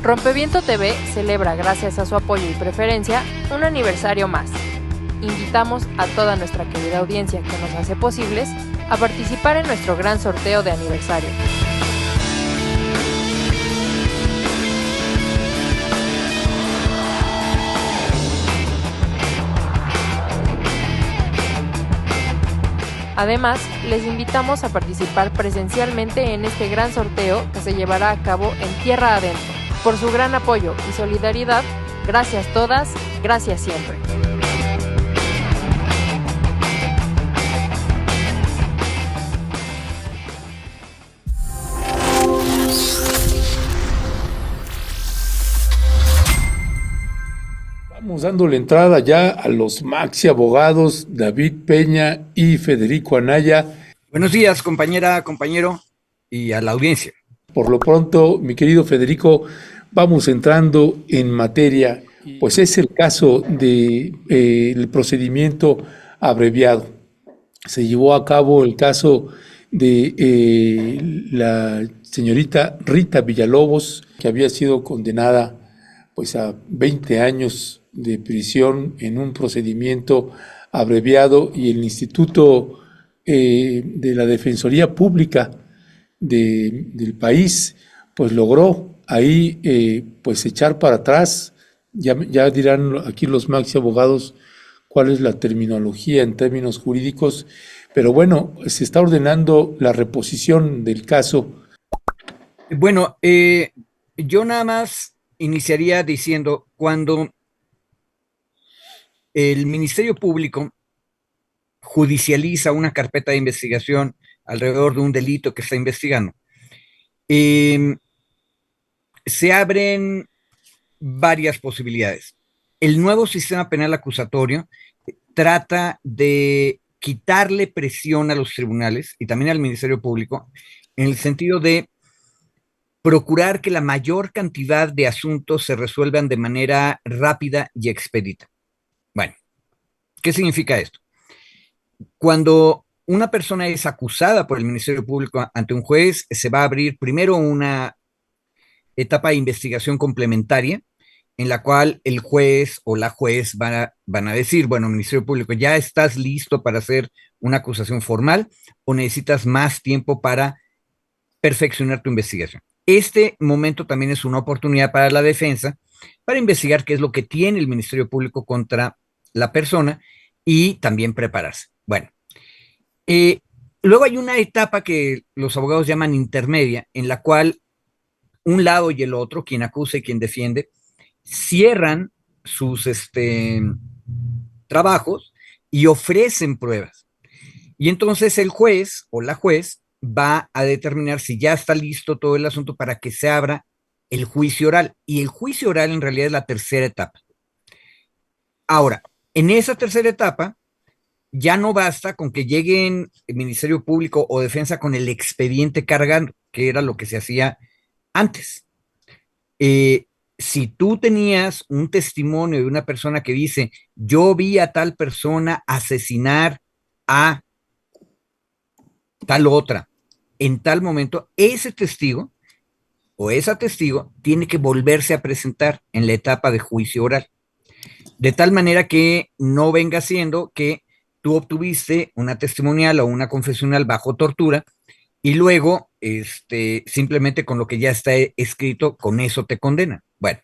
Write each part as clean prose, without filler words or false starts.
Rompeviento TV celebra, gracias a su apoyo y preferencia, un aniversario más. Invitamos a toda nuestra querida audiencia que nos hace posibles a participar en nuestro gran sorteo de aniversario. Además, les invitamos a participar presencialmente en este gran sorteo que se llevará a cabo en Tierra Adentro. Por su gran apoyo y solidaridad, gracias todas, gracias siempre. Vamos dándole entrada ya a los Maxi Abogados, David Peña y Federico Anaya. Buenos días, compañera, compañero, y a la audiencia. Por lo pronto, mi querido Federico, vamos entrando en materia, pues es el caso del procedimiento abreviado. Se llevó a cabo el caso de la señorita Rita Villalobos, que había sido condenada pues a 20 años de prisión en un procedimiento abreviado, y el Instituto de la Defensoría Pública del país pues logró ahí pues echar para atrás. Ya dirán aquí los Maxi Abogados cuál es la terminología en términos jurídicos, pero bueno, se está ordenando la reposición del caso. Bueno, yo nada más iniciaría diciendo, cuando el Ministerio Público judicializa una carpeta de investigación alrededor de un delito que está investigando, se abren varias posibilidades. El nuevo sistema penal acusatorio trata de quitarle presión a los tribunales y también al Ministerio Público en el sentido de procurar que la mayor cantidad de asuntos se resuelvan de manera rápida y expedita. Bueno, ¿qué significa esto? Cuando una persona es acusada por el Ministerio Público ante un juez, se va a abrir primero una etapa de investigación complementaria en la cual el juez o la juez van a decir, bueno, Ministerio Público, ¿ya estás listo para hacer una acusación formal o necesitas más tiempo para perfeccionar tu investigación? Este momento también es una oportunidad para la defensa para investigar qué es lo que tiene el Ministerio Público contra la persona y también prepararse. Bueno, luego hay una etapa que los abogados llaman intermedia, en la cual un lado y el otro, quien acusa y quien defiende, cierran sus trabajos y ofrecen pruebas. Y entonces el juez o la juez va a determinar si ya está listo todo el asunto para que se abra el juicio oral. Y el juicio oral en realidad es la tercera etapa. Ahora, en esa tercera etapa, ya no basta con que lleguen el Ministerio Público o Defensa con el expediente cargando, que era lo que se hacía antes. Si tú tenías un testimonio de una persona que dice, yo vi a tal persona asesinar a tal otra en tal momento, ese testigo o esa testigo tiene que volverse a presentar en la etapa de juicio oral, de tal manera que no venga siendo que tú obtuviste una testimonial o una confesional bajo tortura y luego simplemente con lo que ya está escrito, con eso te condenan. Bueno,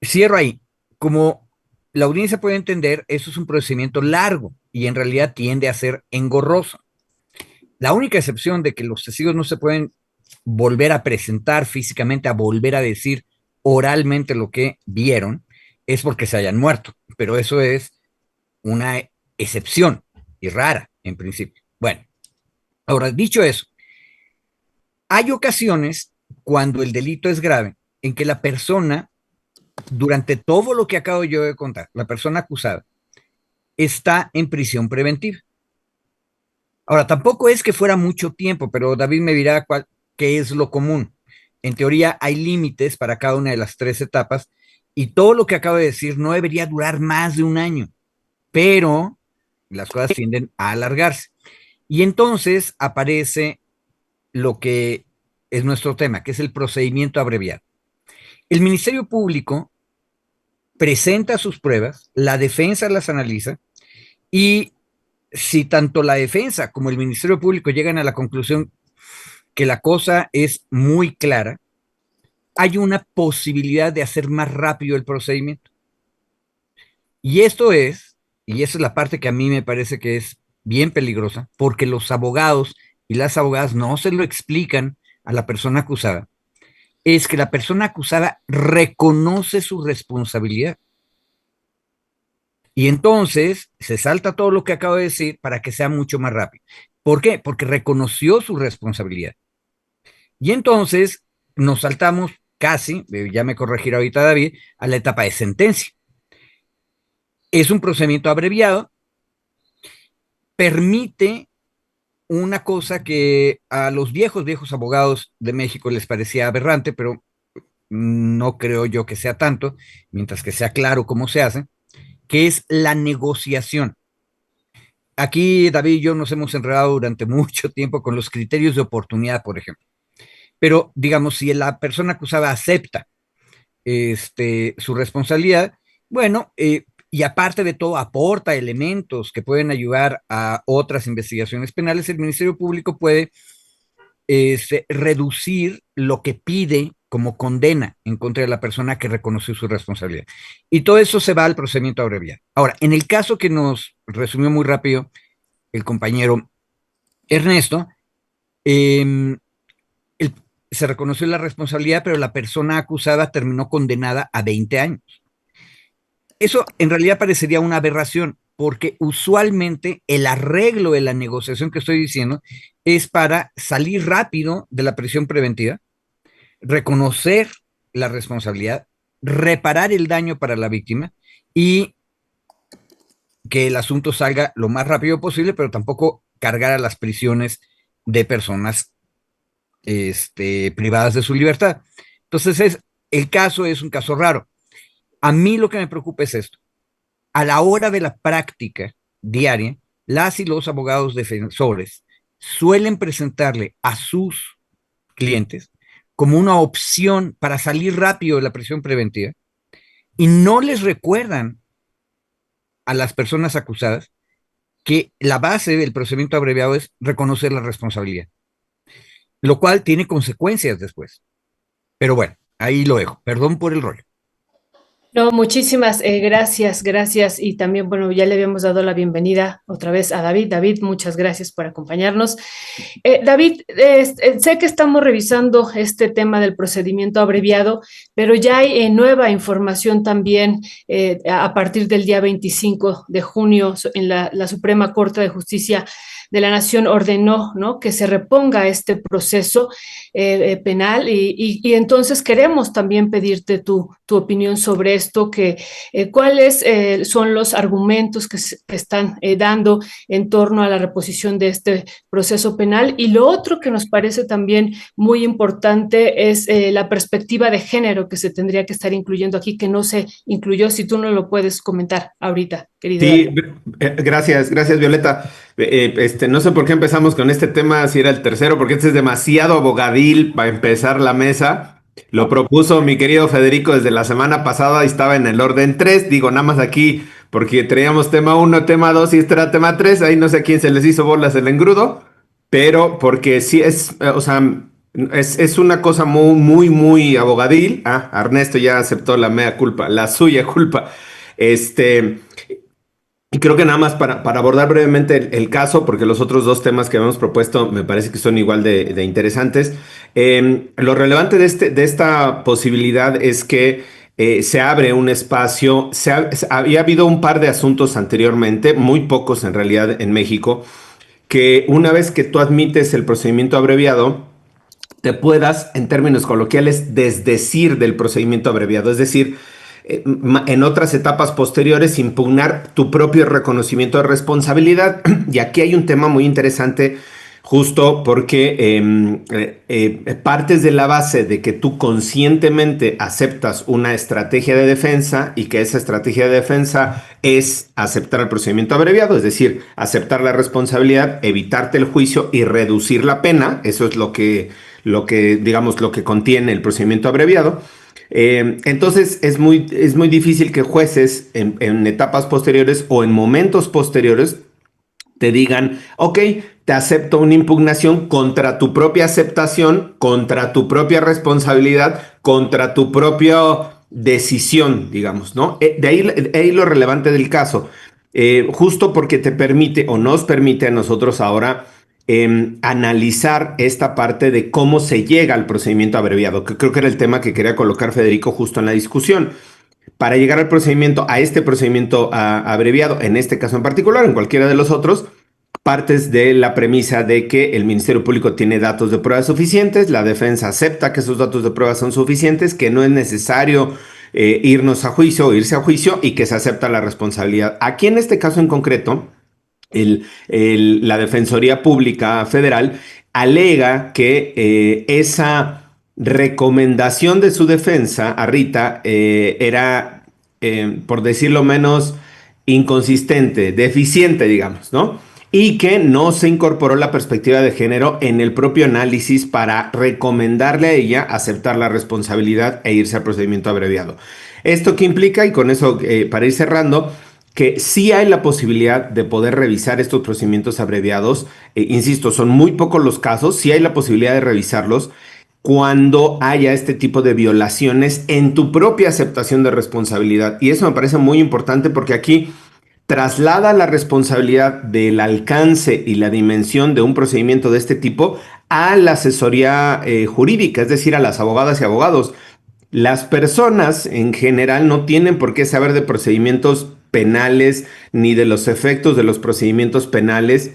cierro ahí. Como la audiencia puede entender, eso es un procedimiento largo y en realidad tiende a ser engorroso. La única excepción de que los testigos no se pueden volver a presentar físicamente, a volver a decir oralmente lo que vieron, es porque se hayan muerto, pero eso es una excepción y rara en principio. Bueno, ahora, dicho eso, hay ocasiones cuando el delito es grave en que la persona, durante todo lo que acabo yo de contar, la persona acusada está en prisión preventiva. Ahora, tampoco es que fuera mucho tiempo, pero David me dirá qué es lo común. En teoría hay límites para cada una de las tres etapas y todo lo que acabo de decir no debería durar más de un año, pero las cosas tienden a alargarse. Y entonces aparece lo que es nuestro tema, que es el procedimiento abreviado. El Ministerio Público presenta sus pruebas, la defensa las analiza y si tanto la defensa como el Ministerio Público llegan a la conclusión que la cosa es muy clara, hay una posibilidad de hacer más rápido el procedimiento. Y esa es la parte que a mí me parece que es bien peligrosa, porque los abogados y las abogadas no se lo explican a la persona acusada, es que la persona acusada reconoce su responsabilidad. Y entonces se salta todo lo que acabo de decir para que sea mucho más rápido. ¿Por qué? Porque reconoció su responsabilidad. Y entonces nos saltamos casi, ya me corregirá ahorita David, a la etapa de sentencia. Es un procedimiento abreviado, permite una cosa que a los viejos abogados de México les parecía aberrante, pero no creo yo que sea tanto, mientras que sea claro cómo se hace, que es la negociación. Aquí David y yo nos hemos enredado durante mucho tiempo con los criterios de oportunidad, por ejemplo. Pero, digamos, si la persona acusada acepta su responsabilidad, bueno, y aparte de todo aporta elementos que pueden ayudar a otras investigaciones penales, el Ministerio Público puede reducir lo que pide como condena en contra de la persona que reconoció su responsabilidad. Y todo eso se va al procedimiento abreviado. Ahora, en el caso que nos resumió muy rápido el compañero Ernesto, se reconoció la responsabilidad, pero la persona acusada terminó condenada a 20 años. Eso en realidad parecería una aberración, porque usualmente el arreglo de la negociación que estoy diciendo es para salir rápido de la prisión preventiva, reconocer la responsabilidad, reparar el daño para la víctima y que el asunto salga lo más rápido posible, pero tampoco cargar a las prisiones de personas privadas de su libertad. Entonces, el caso es un caso raro. A mí lo que me preocupa es esto. A la hora de la práctica diaria, las y los abogados defensores suelen presentarle a sus clientes como una opción para salir rápido de la prisión preventiva y no les recuerdan a las personas acusadas que la base del procedimiento abreviado es reconocer la responsabilidad, lo cual tiene consecuencias después. Pero bueno, ahí lo dejo. Perdón por el rollo. No, muchísimas gracias. Y también, bueno, ya le habíamos dado la bienvenida otra vez a David. David, muchas gracias por acompañarnos. David, sé que estamos revisando este tema del procedimiento abreviado, pero ya hay nueva información también a partir del día 25 de junio en la Suprema Corte de Justicia de la Nación ordenó, ¿no?, que se reponga este proceso penal y entonces queremos también pedirte tu opinión sobre esto, cuáles son los argumentos que están dando en torno a la reposición de este proceso penal. Y lo otro que nos parece también muy importante es la perspectiva de género que se tendría que estar incluyendo aquí, que no se incluyó. Si tú no lo puedes comentar ahorita, querido. Sí, gracias Violeta. No sé por qué empezamos con este tema, si era el tercero, porque este es demasiado abogadil para empezar la mesa. Lo propuso mi querido Federico desde la semana pasada y estaba en el orden 3. Digo, nada más aquí, porque traíamos tema 1, tema 2 y este era tema 3. Ahí no sé a quién se les hizo bolas el engrudo, pero porque sí es, o sea, es una cosa muy abogadil. Ernesto ya aceptó la mea culpa, la suya culpa. Y creo que nada más para abordar brevemente el caso, porque los otros dos temas que habíamos propuesto me parece que son igual de interesantes. Lo relevante de esta posibilidad es que se abre un espacio. Había habido un par de asuntos anteriormente, muy pocos en realidad en México, que una vez que tú admites el procedimiento abreviado, te puedas, en términos coloquiales, desdecir del procedimiento abreviado. Es decir, en otras etapas posteriores, impugnar tu propio reconocimiento de responsabilidad. Y aquí hay un tema muy interesante, justo porque partes de la base de que tú conscientemente aceptas una estrategia de defensa y que esa estrategia de defensa es aceptar el procedimiento abreviado, es decir, aceptar la responsabilidad, evitarte el juicio y reducir la pena. Eso es lo que contiene el procedimiento abreviado. Entonces es muy difícil que jueces en etapas posteriores o en momentos posteriores te digan, ok, te acepto una impugnación contra tu propia aceptación, contra tu propia responsabilidad, contra tu propia decisión, digamos, ¿no? De ahí lo relevante del caso, justo porque te permite o nos permite a nosotros ahora analizar esta parte de cómo se llega al procedimiento abreviado, que creo que era el tema que quería colocar Federico justo en la discusión. Para llegar al procedimiento, a este procedimiento abreviado, en este caso en particular, en cualquiera de los otros, partes de la premisa de que el Ministerio Público tiene datos de prueba suficientes, la defensa acepta que esos datos de prueba son suficientes, que no es necesario irnos a juicio o irse a juicio y que se acepta la responsabilidad. Aquí en este caso en concreto, la Defensoría Pública Federal alega que esa recomendación de su defensa a Rita era, por decirlo menos, inconsistente, deficiente, digamos, ¿no? Y que no se incorporó la perspectiva de género en el propio análisis para recomendarle a ella aceptar la responsabilidad e irse al procedimiento abreviado. ¿Esto qué implica? Y con eso, para ir cerrando, que sí hay la posibilidad de poder revisar estos procedimientos abreviados. Insisto, son muy pocos los casos, sí hay la posibilidad de revisarlos cuando haya este tipo de violaciones en tu propia aceptación de responsabilidad. Y eso me parece muy importante porque aquí traslada la responsabilidad del alcance y la dimensión de un procedimiento de este tipo a la asesoría jurídica, es decir, a las abogadas y abogados. Las personas en general no tienen por qué saber de procedimientos penales, ni de los efectos de los procedimientos penales,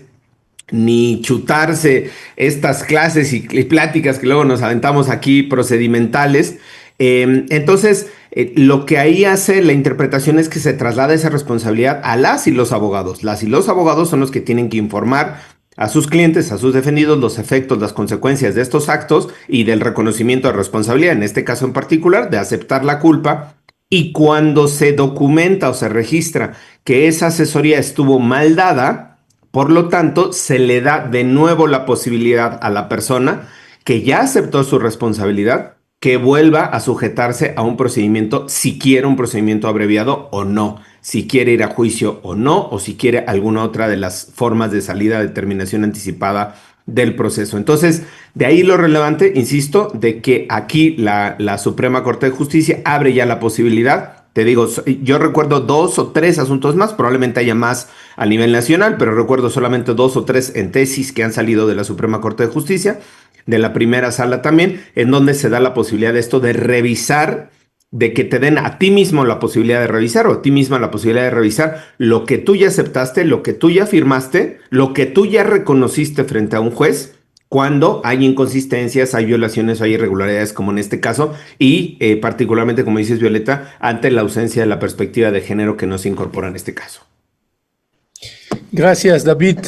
ni chutarse estas clases y pláticas que luego nos aventamos aquí procedimentales. Entonces, lo que ahí hace la interpretación es que se traslada esa responsabilidad a las y los abogados. Las y los abogados son los que tienen que informar a sus clientes, a sus defendidos, los efectos, las consecuencias de estos actos y del reconocimiento de responsabilidad, en este caso en particular, de aceptar la culpa. Y cuando se documenta o se registra que esa asesoría estuvo mal dada, por lo tanto, se le da de nuevo la posibilidad a la persona que ya aceptó su responsabilidad que vuelva a sujetarse a un procedimiento, si quiere un procedimiento abreviado o no, si quiere ir a juicio o no, o si quiere alguna otra de las formas de salida de terminación anticipada del proceso. Entonces, de ahí lo relevante, insisto, de que aquí la Suprema Corte de Justicia abre ya la posibilidad. Te digo, yo recuerdo 2 o 3 asuntos más, probablemente haya más a nivel nacional, pero recuerdo solamente 2 o 3 en tesis que han salido de la Suprema Corte de Justicia, de la primera sala también, en donde se da la posibilidad de esto de revisar, de que te den a ti mismo la posibilidad de revisar o a ti misma la posibilidad de revisar lo que tú ya aceptaste, lo que tú ya firmaste, lo que tú ya reconociste frente a un juez, cuando hay inconsistencias, hay violaciones, hay irregularidades, como en este caso, y particularmente, como dices, Violeta, ante la ausencia de la perspectiva de género que no se incorpora en este caso. Gracias, David.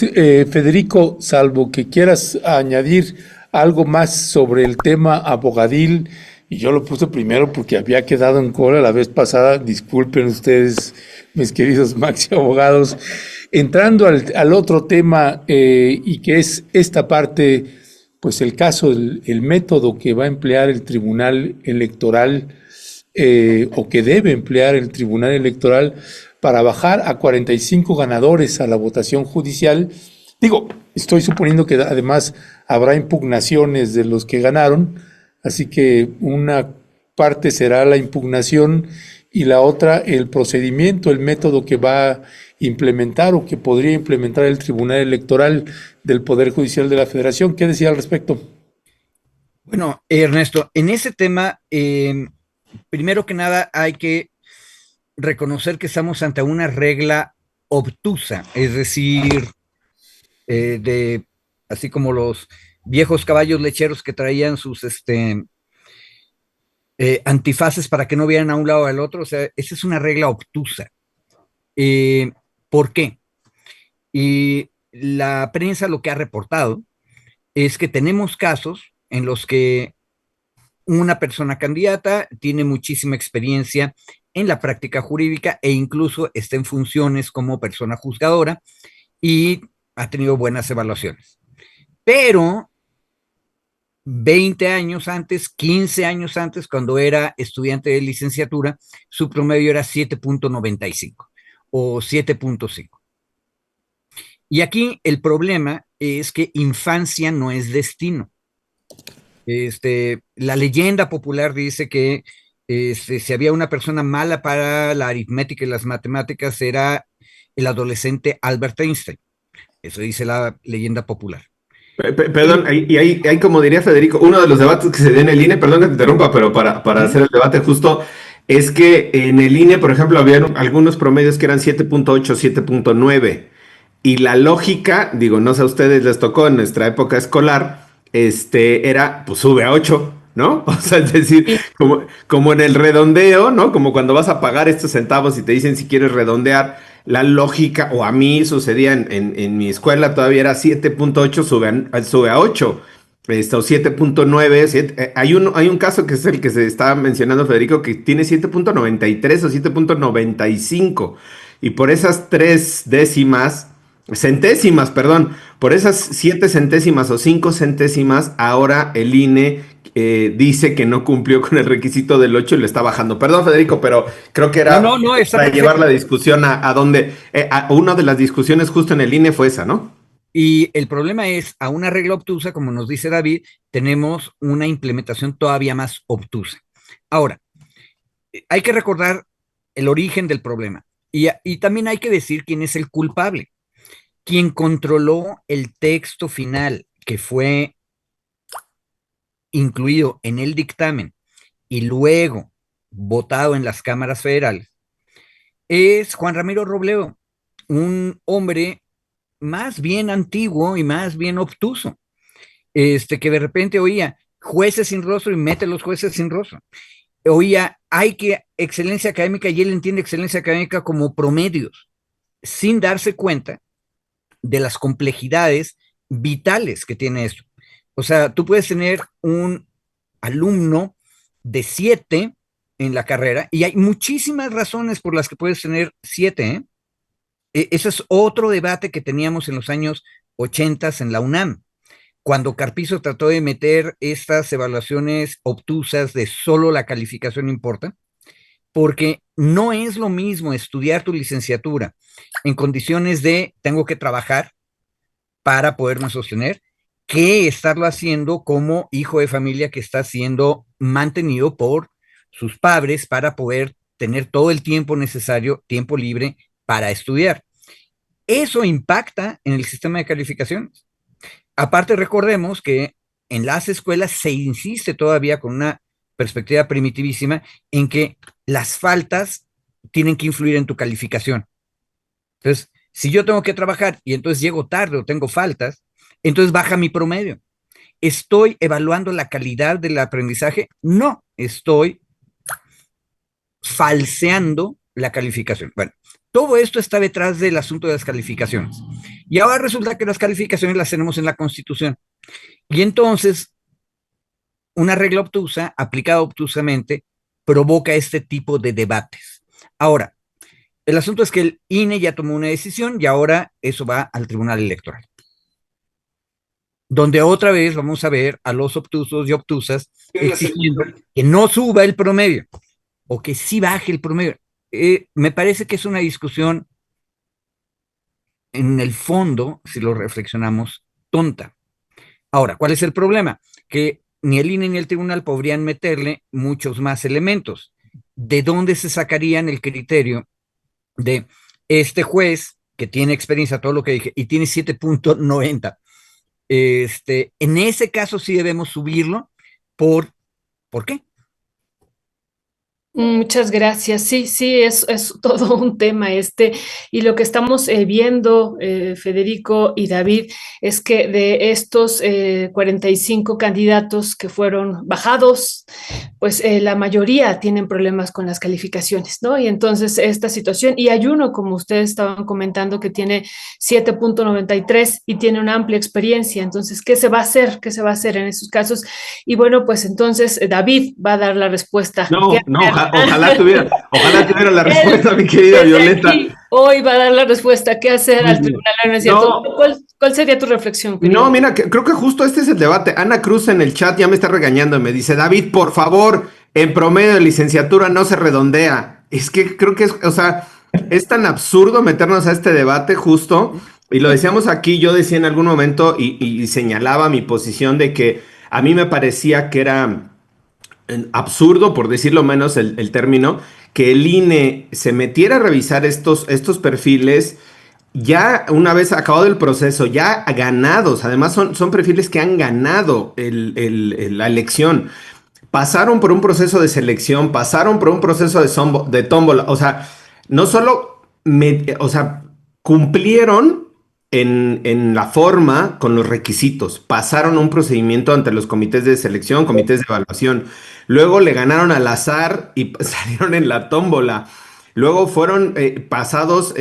Federico, salvo que quieras añadir algo más sobre el tema abogadil, y yo lo puse primero porque había quedado en cola la vez pasada, disculpen ustedes, mis queridos maxi abogados, entrando al otro tema y que es esta parte, pues el caso, el método que va a emplear el Tribunal Electoral o que debe emplear el Tribunal Electoral para bajar a 45 ganadores a la votación judicial. Digo, estoy suponiendo que además habrá impugnaciones de los que ganaron, así que una parte será la impugnación y la otra el procedimiento, el método que va a implementar o que podría implementar el Tribunal Electoral del Poder Judicial de la Federación. ¿Qué decía al respecto? Bueno, Ernesto, en ese tema, primero que nada hay que reconocer que estamos ante una regla obtusa, es decir, así como los viejos caballos lecheros que traían sus antifaces para que no vieran a un lado o al otro. O sea, esa es una regla obtusa. ¿Por qué? Y la prensa lo que ha reportado es que tenemos casos en los que una persona candidata tiene muchísima experiencia en la práctica jurídica e incluso está en funciones como persona juzgadora y ha tenido buenas evaluaciones. Pero 20 años antes, 15 años antes, cuando era estudiante de licenciatura, su promedio era 7.95 o 7.5. Y aquí el problema es que infancia no es destino. La leyenda popular dice que si había una persona mala para la aritmética y las matemáticas, era el adolescente Albert Einstein. Eso dice la leyenda popular. Perdón, y hay, como diría Federico, uno de los debates que se dio en el INE, perdón que te interrumpa, pero para hacer el debate justo, es que en el INE, por ejemplo, había algunos promedios que eran 7.8, 7.9, y la lógica, digo, no sé a ustedes les tocó en nuestra época escolar, era, pues sube a 8, ¿no? O sea, es decir, como en el redondeo, ¿no? Como cuando vas a pagar estos centavos y te dicen si quieres redondear, la lógica, o a mí sucedía en mi escuela, todavía era 7.8, sube a 8, o 7.9, hay un caso que es el que se estaba mencionando Federico, que tiene 7.93 o 7.95, y por esas 3 centésimas, perdón, por esas 7 centésimas o 5 centésimas, ahora el INE dice que no cumplió con el requisito del 8 y lo está bajando. Perdón, Federico, pero creo que era para llevar la discusión a donde, una de las discusiones justo en el INE fue esa, ¿no? Y el problema es, a una regla obtusa, como nos dice David, tenemos una implementación todavía más obtusa. Ahora, hay que recordar el origen del problema y también hay que decir quién es el culpable. Quien controló el texto final que fue incluido en el dictamen y luego votado en las cámaras federales es Juan Ramiro Robledo, un hombre más bien antiguo y más bien obtuso, que de repente oía jueces sin rostro y mete los jueces sin rostro. Oía, hay que excelencia académica, y él entiende excelencia académica como promedios, sin darse cuenta de las complejidades vitales que tiene esto. O sea, tú puedes tener un alumno de 7 en la carrera y hay muchísimas razones por las que puedes tener 7, Ese es otro debate que teníamos en los años 80 en la UNAM, cuando Carpizo trató de meter estas evaluaciones obtusas de solo la calificación importa, porque no es lo mismo estudiar tu licenciatura en condiciones de tengo que trabajar para poderme sostener, que estarlo haciendo como hijo de familia que está siendo mantenido por sus padres para poder tener todo el tiempo necesario, tiempo libre para estudiar. Eso impacta en el sistema de calificaciones. Aparte, recordemos que en las escuelas se insiste todavía con una perspectiva primitivísima en que las faltas tienen que influir en tu calificación. Entonces, si yo tengo que trabajar y entonces llego tarde o tengo faltas, entonces baja mi promedio. ¿Estoy evaluando la calidad del aprendizaje? No, estoy falseando la calificación. Bueno, todo esto está detrás del asunto de las calificaciones. Y ahora resulta que las calificaciones las tenemos en la Constitución. Y entonces, una regla obtusa, aplicada obtusamente, provoca este tipo de debates. Ahora, el asunto es que el INE ya tomó una decisión y ahora eso va al Tribunal Electoral, donde otra vez vamos a ver a los obtusos y obtusas exigiendo que no suba el promedio o que sí baje el promedio. Me parece que es una discusión, en el fondo, si lo reflexionamos, tonta. Ahora, ¿cuál es el problema? Que ni el INE ni el tribunal podrían meterle muchos más elementos. ¿De dónde se sacarían el criterio de este juez que tiene experiencia, todo lo que dije, y tiene 7.90? En ese caso sí debemos subirlo. ¿Por qué? Muchas gracias. Sí, sí, es todo un tema y lo que estamos viendo, Federico y David, es que de estos 45 candidatos que fueron bajados, pues la mayoría tienen problemas con las calificaciones, ¿no? Y entonces esta situación, y hay uno, como ustedes estaban comentando, que tiene 7.93 y tiene una amplia experiencia. Entonces, ¿qué se va a hacer? ¿Qué se va a hacer en esos casos? Y bueno, pues entonces David va a dar la respuesta. No, ojalá tuviera la respuesta, mi querida Violeta. Hoy va a dar la respuesta. ¿Qué hacer al tribunal? ¿No es cierto? ¿Cuál sería tu reflexión, No, querido? mira, creo que justo este es el debate. Ana Cruz en el chat ya me está regañando y me dice, David, por favor, en promedio de licenciatura no se redondea. Es que creo que es, o sea, es tan absurdo meternos a este debate justo, y lo decíamos aquí, yo decía en algún momento y señalaba mi posición de que a mí me parecía que era absurdo, por decirlo menos el término, que el INE se metiera a revisar estos perfiles ya una vez acabado el proceso, ya ganados. Además son perfiles que han ganado la elección. Pasaron por un proceso de selección, pasaron por un proceso de tómbola. O sea, no solo o sea, cumplieron en la forma con los requisitos, pasaron un procedimiento ante los comités de selección, comités de evaluación. Luego le ganaron al azar y salieron en la tómbola. Luego fueron pasados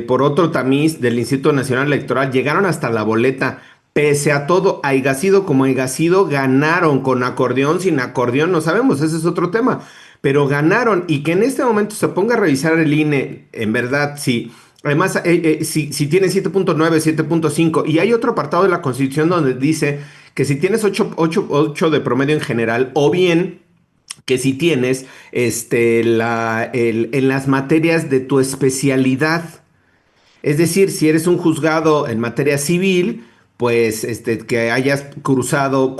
por otro tamiz del Instituto Nacional Electoral, llegaron hasta la boleta. Pese a todo, haya sido como haya sido, ganaron con acordeón, sin acordeón, no sabemos, ese es otro tema. Pero ganaron, y que en este momento se ponga a revisar el INE, en verdad, sí. Además, si tiene 7.9, 7.5, y hay otro apartado de la Constitución donde dice que si tienes 8 de promedio en general, o bien que si tienes en las materias de tu especialidad. Es decir, si eres un juzgado en materia civil, pues que hayas cursado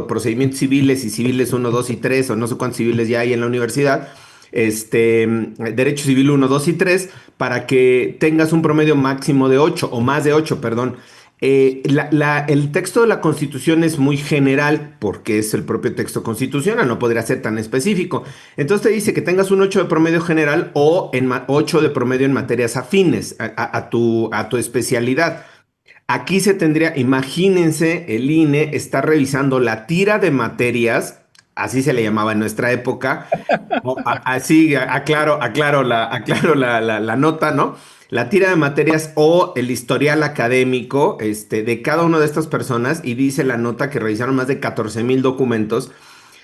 procedimientos civiles y civiles 1, 2 y 3, o no sé cuántos civiles ya hay en la universidad, derecho civil 1, 2 y 3, para que tengas un promedio máximo de 8 o más de 8, perdón. El texto de la Constitución es muy general porque es el propio texto constitucional, no podría ser tan específico. Entonces te dice que tengas un 8 de promedio general o 8 de promedio en materias afines a tu especialidad. Aquí se tendría, imagínense, el INE está revisando la tira de materias, así se le llamaba en nuestra época, así aclaro la nota, ¿no? La tira de materias o el historial académico de cada una de estas personas, y dice la nota que revisaron más de 14,000 documentos.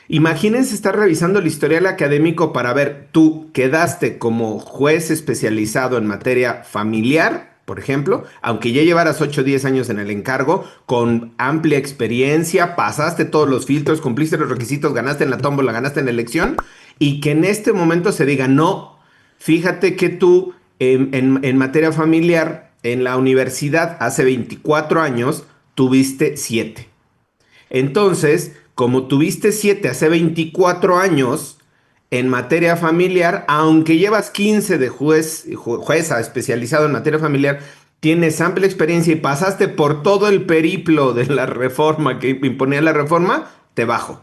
Imagínense estar revisando el historial académico para ver, tú quedaste como juez especializado en materia familiar, por ejemplo, aunque ya llevaras 8 o 10 años en el encargo, con amplia experiencia, pasaste todos los filtros, cumpliste los requisitos, ganaste en la tómbola, ganaste en la elección, y que en este momento se diga, no, fíjate que tú en materia familiar, en la universidad hace 24 años, tuviste 7. Entonces, como tuviste 7 hace 24 años en materia familiar, aunque llevas 15 de jueza especializado en materia familiar, tienes amplia experiencia y pasaste por todo el periplo de la reforma que imponía la reforma, te bajo.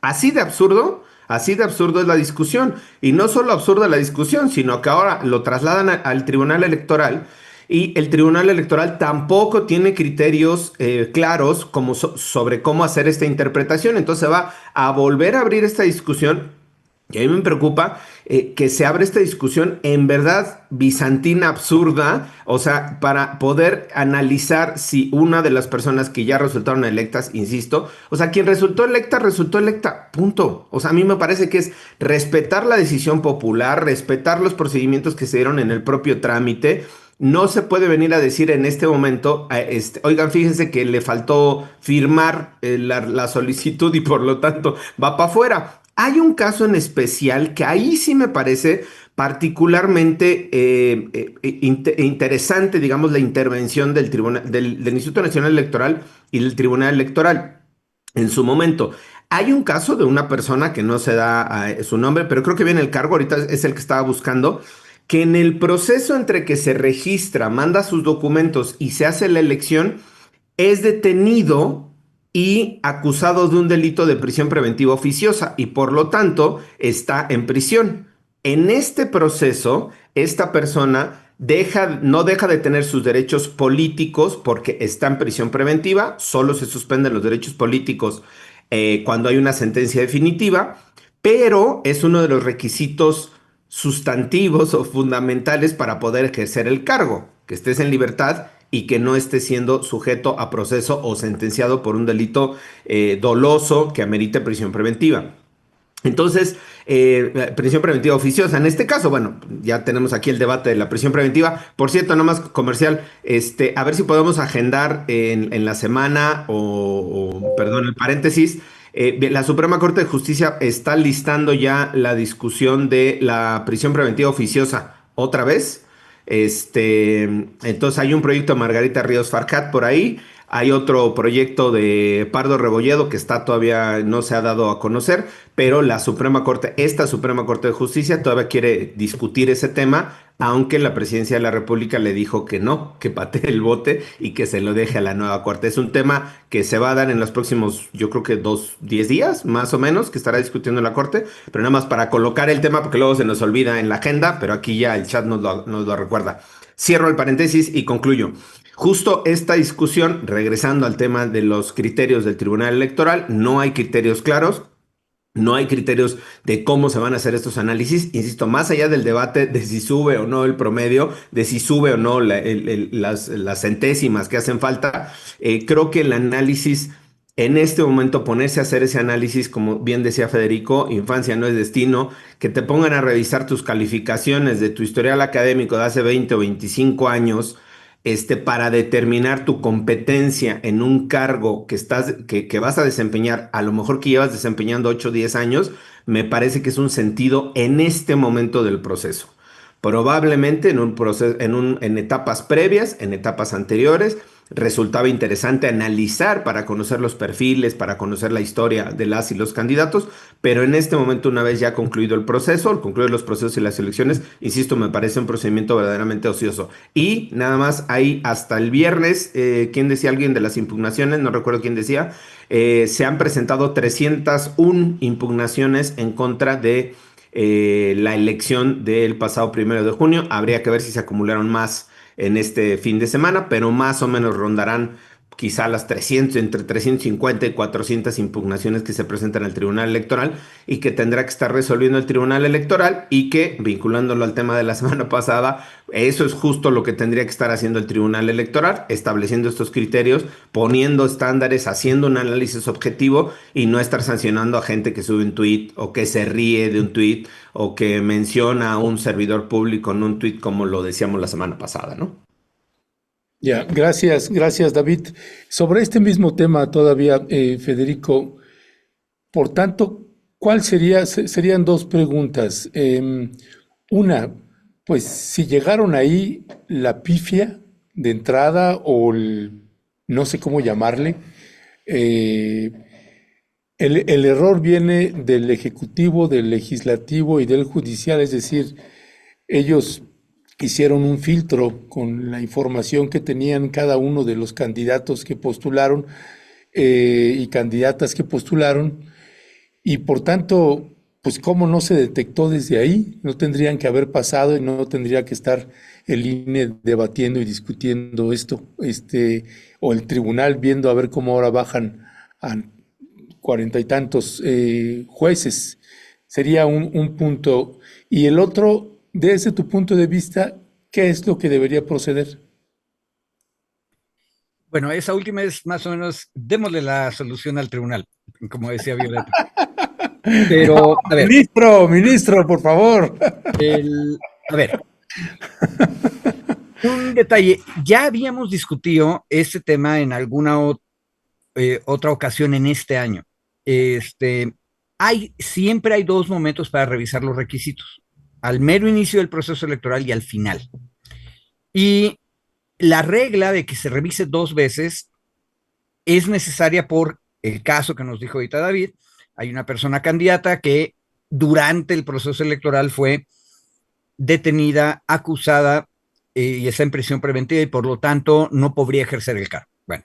Así de absurdo es la discusión. Y no solo absurda la discusión, sino que ahora lo trasladan al Tribunal Electoral, y el Tribunal Electoral tampoco tiene criterios claros sobre cómo hacer esta interpretación. Entonces va a volver a abrir esta discusión. Y a mí me preocupa que se abra esta discusión en verdad bizantina, absurda, o sea, para poder analizar si una de las personas que ya resultaron electas, insisto, o sea, quien resultó electa, punto. O sea, a mí me parece que es respetar la decisión popular, respetar los procedimientos que se dieron en el propio trámite. No se puede venir a decir en este momento, oigan, fíjense que le faltó firmar la solicitud y por lo tanto va para afuera. Hay un caso en especial que ahí sí me parece particularmente interesante, digamos, la intervención del Instituto Nacional Electoral y del Tribunal Electoral en su momento. Hay un caso de una persona que no se da su nombre, pero creo que viene el cargo, ahorita es el que estaba buscando, que en el proceso entre que se registra, manda sus documentos y se hace la elección, es detenido y acusado de un delito de prisión preventiva oficiosa y por lo tanto está en prisión. En este proceso, esta persona no deja de tener sus derechos políticos porque está en prisión preventiva, solo se suspenden los derechos políticos cuando hay una sentencia definitiva, pero es uno de los requisitos sustantivos o fundamentales para poder ejercer el cargo, que estés en libertad y que no esté siendo sujeto a proceso o sentenciado por un delito doloso que amerite prisión preventiva. Entonces, prisión preventiva oficiosa. En este caso, bueno, ya tenemos aquí el debate de la prisión preventiva. Por cierto, nada más comercial, a ver si podemos agendar en la semana perdón, el paréntesis. La Suprema Corte de Justicia está listando ya la discusión de la prisión preventiva oficiosa otra vez. Entonces hay un proyecto de Margarita Ríos Farjat por ahí. Hay otro proyecto de Pardo Rebolledo que todavía no se ha dado a conocer, pero esta Suprema Corte de Justicia todavía quiere discutir ese tema, aunque la Presidencia de la República le dijo que no, que patee el bote y que se lo deje a la nueva Corte. Es un tema que se va a dar en los próximos, yo creo que 10 días, más o menos, que estará discutiendo la Corte, pero nada más para colocar el tema, porque luego se nos olvida en la agenda, pero aquí ya el chat nos lo recuerda. Cierro el paréntesis y concluyo. Justo esta discusión, regresando al tema de los criterios del Tribunal Electoral, no hay criterios claros, no hay criterios de cómo se van a hacer estos análisis. Insisto, más allá del debate de si sube o no el promedio, de si sube o no las centésimas que hacen falta, creo que el análisis, en este momento ponerse a hacer ese análisis, como bien decía Federico, infancia no es destino, que te pongan a revisar tus calificaciones de tu historial académico de hace 20 o 25 años, para determinar tu competencia en un cargo que vas a desempeñar, a lo mejor que llevas desempeñando 8 o 10 años, me parece que es un sentido en este momento del proceso. Probablemente en etapas previas, en etapas anteriores, resultaba interesante analizar para conocer los perfiles, para conocer la historia de las y los candidatos, pero en este momento, una vez ya concluido el proceso, concluido los procesos y las elecciones, insisto, me parece un procedimiento verdaderamente ocioso. Y nada más, ahí hasta el viernes, ¿quién decía? Alguien de las impugnaciones, no recuerdo quién decía, se han presentado 301 impugnaciones en contra de la elección del pasado 1 de junio. Habría que ver si se acumularon más en este fin de semana, pero más o menos rondarán quizá las 300, entre 350 y 400 impugnaciones que se presentan al Tribunal Electoral y que tendrá que estar resolviendo el Tribunal Electoral, y que, vinculándolo al tema de la semana pasada, eso es justo lo que tendría que estar haciendo el Tribunal Electoral, estableciendo estos criterios, poniendo estándares, haciendo un análisis objetivo y no estar sancionando a gente que sube un tuit o que se ríe de un tuit o que menciona a un servidor público en un tuit, como lo decíamos la semana pasada, ¿no? Ya, gracias, David. Sobre este mismo tema todavía, Federico, por tanto, serían dos preguntas. Una, pues si llegaron ahí la pifia de entrada o no sé cómo llamarle, el error viene del Ejecutivo, del Legislativo y del Judicial, es decir, ellos hicieron un filtro con la información que tenían cada uno de los candidatos que postularon y candidatas que postularon, y por tanto, pues cómo no se detectó desde ahí, no tendrían que haber pasado y no tendría que estar el INE debatiendo y discutiendo esto, o el tribunal viendo a ver cómo ahora bajan a 40 y tantos jueces. Sería un punto. Y el otro, desde tu punto de vista, ¿qué es lo que debería proceder? Bueno, esa última es más o menos, démosle la solución al tribunal, como decía Violeta. Pero, a ver. Ministro, por favor. A ver. Un detalle, ya habíamos discutido este tema en alguna otra ocasión en este año. Siempre hay dos momentos para revisar los requisitos: al mero inicio del proceso electoral y al final. Y la regla de que se revise 2 veces es necesaria por el caso que nos dijo ahorita David. Hay una persona candidata que durante el proceso electoral fue detenida, acusada y está en prisión preventiva, y por lo tanto no podría ejercer el cargo. Bueno,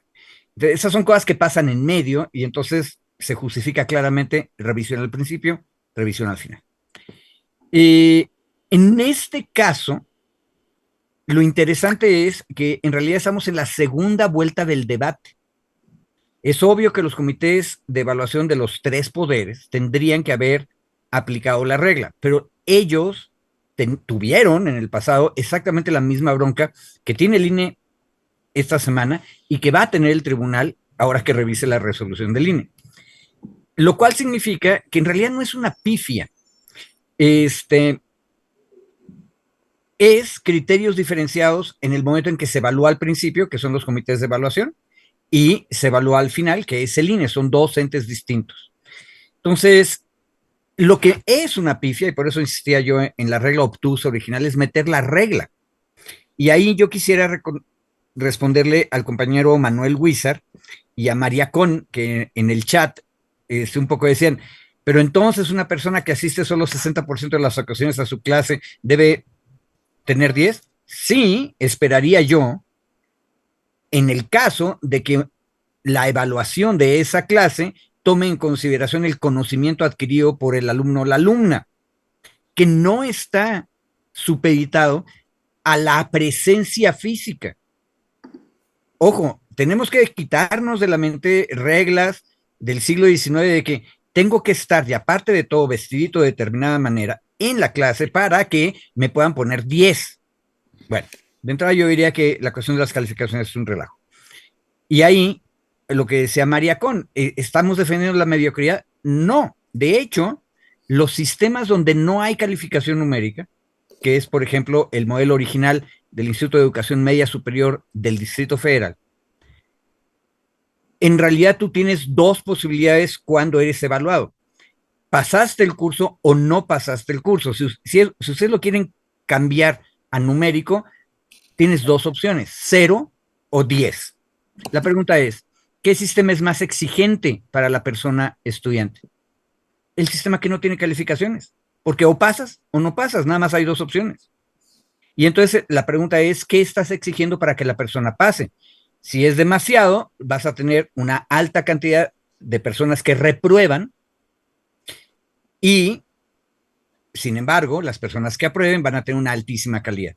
esas son cosas que pasan en medio, y entonces se justifica claramente revisión al principio, revisión al final. En este caso, lo interesante es que en realidad estamos en la segunda vuelta del debate. Es obvio que los comités de evaluación de los 3 poderes tendrían que haber aplicado la regla, pero ellos tuvieron en el pasado exactamente la misma bronca que tiene el INE esta semana y que va a tener el tribunal ahora que revise la resolución del INE. Lo cual significa que en realidad no es una pifia. Es criterios diferenciados en el momento en que se evalúa al principio, que son los comités de evaluación, y se evalúa al final, que es el INE, son dos entes distintos. Entonces, lo que es una pifia, y por eso insistía yo en la regla obtusa original, es meter la regla. Y ahí yo quisiera responderle al compañero Manuel Huizar y a María Con, que en el chat un poco decían, pero entonces una persona que asiste solo 60% de las ocasiones a su clase debe tener 10. Sí, esperaría yo, en el caso de que la evaluación de esa clase tome en consideración el conocimiento adquirido por el alumno o la alumna, que no está supeditado a la presencia física. Ojo, tenemos que quitarnos de la mente reglas del siglo XIX de que tengo que estar, y aparte de todo, vestidito de determinada manera en la clase para que me puedan poner 10. Bueno, de entrada yo diría que la cuestión de las calificaciones es un relajo. Y ahí, lo que decía María Con, ¿estamos defendiendo la mediocridad? No, de hecho, los sistemas donde no hay calificación numérica, que es, por ejemplo, el modelo original del Instituto de Educación Media Superior del Distrito Federal, en realidad tú tienes dos posibilidades cuando eres evaluado. ¿Pasaste el curso o no pasaste el curso? Si ustedes lo quieren cambiar a numérico, tienes dos opciones, 0 o 10. La pregunta es, ¿qué sistema es más exigente para la persona estudiante? El sistema que no tiene calificaciones, porque o pasas o no pasas, nada más hay dos opciones. Y entonces la pregunta es, ¿qué estás exigiendo para que la persona pase? Si es demasiado, vas a tener una alta cantidad de personas que reprueban y, sin embargo, las personas que aprueben van a tener una altísima calidad.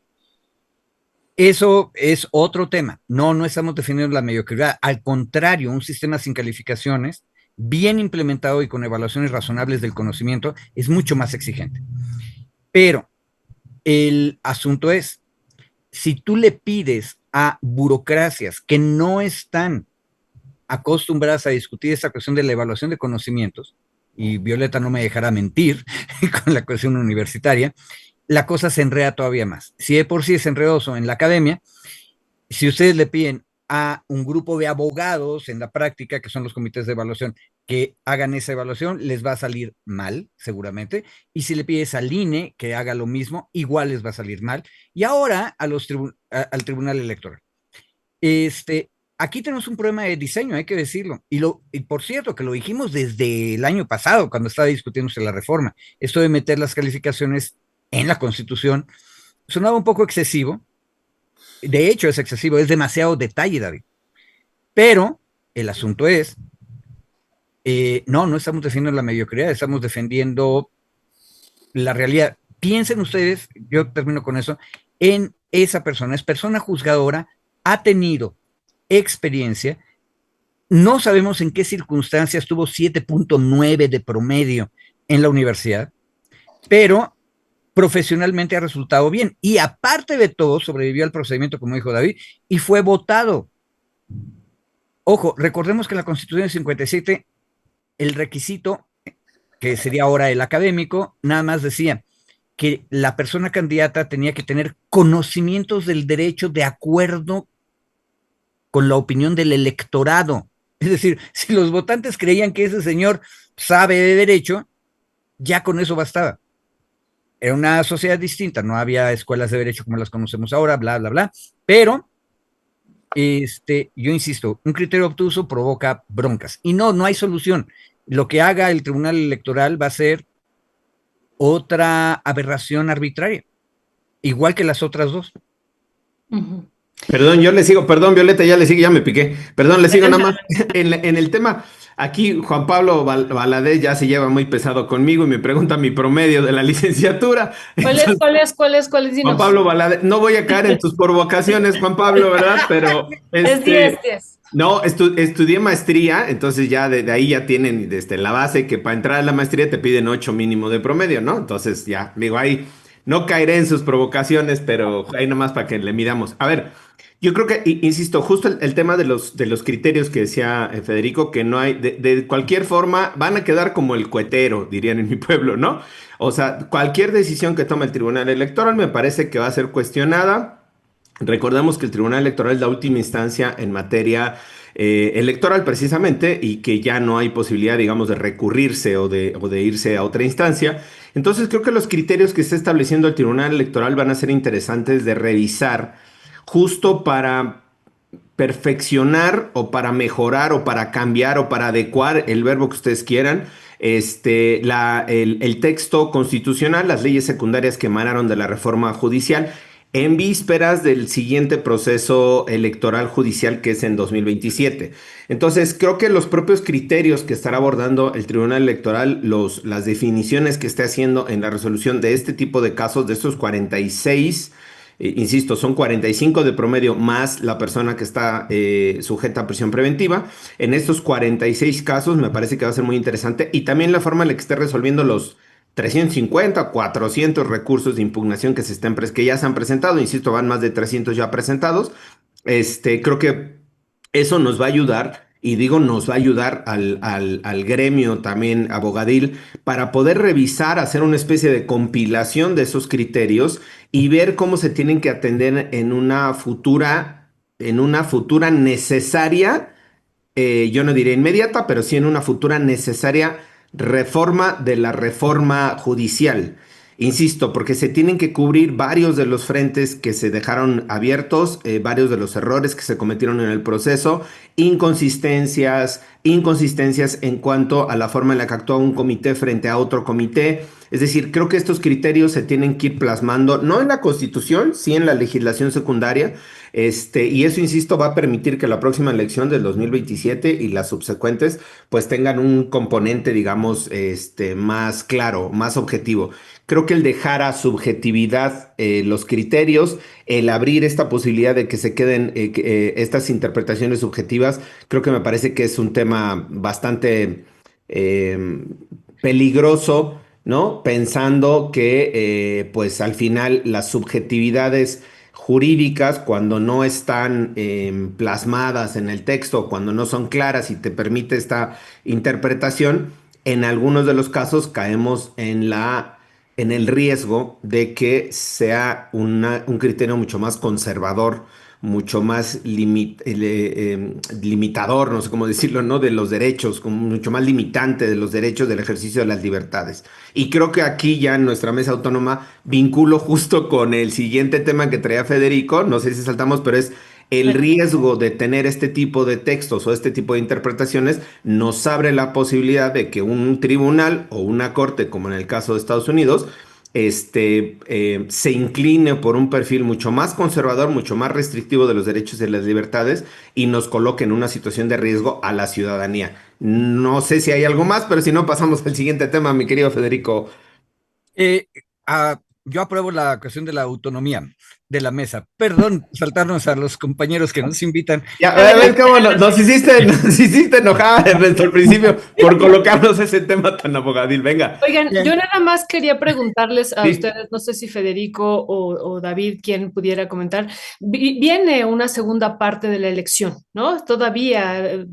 Eso es otro tema. No estamos defendiendo la mediocridad. Al contrario, un sistema sin calificaciones, bien implementado y con evaluaciones razonables del conocimiento, es mucho más exigente. Pero el asunto es, si tú le pides a burocracias que no están acostumbradas a discutir esta cuestión de la evaluación de conocimientos, y Violeta no me dejará mentir con la cuestión universitaria, la cosa se enreda todavía más. Si de por sí es enredoso en la academia, si ustedes le piden a un grupo de abogados en la práctica, que son los comités de evaluación, que hagan esa evaluación, les va a salir mal, seguramente. Y si le pides al INE que haga lo mismo, igual les va a salir mal. Y ahora al Tribunal Electoral. Aquí tenemos un problema de diseño, hay que decirlo. Y por cierto, que lo dijimos desde el año pasado, cuando estaba discutiéndose la reforma. Esto de meter las calificaciones en la Constitución sonaba un poco excesivo. De hecho, es excesivo, es demasiado detalle, David. Pero el asunto es, no estamos defendiendo la mediocridad, estamos defendiendo la realidad. Piensen ustedes, yo termino con eso, en esa persona, es persona juzgadora, ha tenido experiencia, no sabemos en qué circunstancias tuvo 7.9 de promedio en la universidad, pero profesionalmente ha resultado bien. Y aparte de todo, sobrevivió al procedimiento, como dijo David, y fue votado. Ojo, recordemos que en la Constitución del 57, el requisito, que sería ahora el académico, nada más decía que la persona candidata tenía que tener conocimientos del derecho de acuerdo con la opinión del electorado. Es decir, si los votantes creían que ese señor sabe de derecho, ya con eso bastaba. Era una sociedad distinta, no había escuelas de derecho como las conocemos ahora, bla, bla, bla, pero yo insisto, un criterio obtuso provoca broncas y no hay solución. Lo que haga el Tribunal Electoral va a ser otra aberración arbitraria, igual que las otras dos. Ujú. Perdón, yo le sigo, perdón, Violeta, ya le sigo, ya me piqué. Perdón, le sigo nada más. En el tema, aquí Juan Pablo Valadez ya se lleva muy pesado conmigo y me pregunta mi promedio de la licenciatura. ¿Cuál es? Juan Dinos. Pablo Valadez, no voy a caer en tus provocaciones, Juan Pablo, ¿verdad? Pero Es 10. no, estudié maestría, entonces ya de ahí ya tienen la base que para entrar a la maestría te piden 8 mínimo de promedio, ¿no? Entonces ya, digo, ahí no caeré en sus provocaciones, pero ahí nomás para que le midamos. A ver, Yo creo que, insisto, justo el tema de los criterios que decía Federico, que no hay, de cualquier forma, van a quedar como el cuetero, dirían en mi pueblo, ¿no? O sea, cualquier decisión que tome el Tribunal Electoral me parece que va a ser cuestionada. Recordemos que el Tribunal Electoral es la última instancia en materia electoral precisamente y que ya no hay posibilidad, digamos, de recurrirse o de irse a otra instancia. Entonces creo que los criterios que está estableciendo el Tribunal Electoral van a ser interesantes de revisar justo para perfeccionar o para mejorar o para cambiar o para adecuar el verbo que ustedes quieran, el texto constitucional, las leyes secundarias que emanaron de la reforma judicial en vísperas del siguiente proceso electoral judicial que es en 2027. Entonces, creo que los propios criterios que estará abordando el Tribunal Electoral, las definiciones que esté haciendo en la resolución de este tipo de casos, de estos 46, insisto, son 45 de promedio más la persona que está sujeta a prisión preventiva. En estos 46 casos me parece que va a ser muy interesante y también la forma en la que esté resolviendo los 350, 400 recursos de impugnación que ya se han presentado, insisto, van más de 300 ya presentados. Creo que eso nos va a ayudar, y digo nos va a ayudar al gremio también abogadil para poder revisar, hacer una especie de compilación de esos criterios y ver cómo se tienen que atender en una futura necesaria, yo no diré inmediata, pero sí en una futura necesaria reforma de la reforma judicial. Insisto, porque se tienen que cubrir varios de los frentes que se dejaron abiertos, varios de los errores que se cometieron en el proceso, inconsistencias en cuanto a la forma en la que actúa un comité frente a otro comité. Es decir, creo que estos criterios se tienen que ir plasmando, no en la Constitución, sí en la legislación secundaria, y eso, insisto, va a permitir que la próxima elección del 2027 y las subsecuentes, pues tengan un componente, digamos, más claro, más objetivo. Creo que el dejar a subjetividad los criterios, el abrir esta posibilidad de que se queden estas interpretaciones subjetivas, creo que me parece que es un tema bastante peligroso, ¿no? Pensando que, pues al final las subjetividades jurídicas, cuando no están plasmadas en el texto, cuando no son claras y te permite esta interpretación, en algunos de los casos caemos en el riesgo de que sea un criterio mucho más conservador, mucho más limitador, no sé cómo decirlo, ¿no? De los derechos, como mucho más limitante de los derechos del ejercicio de las libertades. Y creo que aquí ya en nuestra mesa autónoma vinculo justo con el siguiente tema que traía Federico, no sé si saltamos, pero es el riesgo de tener este tipo de textos o este tipo de interpretaciones nos abre la posibilidad de que un tribunal o una corte, como en el caso de Estados Unidos, se incline por un perfil mucho más conservador, mucho más restrictivo de los derechos y las libertades y nos coloque en una situación de riesgo a la ciudadanía. No sé si hay algo más, pero si no, pasamos al siguiente tema, mi querido Federico. Eh, yo apruebo la cuestión de la autonomía de la mesa. Perdón, saltarnos a los compañeros que nos invitan. Ya, a ver cómo nos hiciste enojar Ernesto al principio por colocarnos ese tema tan abogadil. Venga. Oigan, yo nada más quería preguntarles a Sí. ustedes, no sé si Federico o David, quien pudiera comentar, viene una segunda parte de la elección, ¿no? Todavía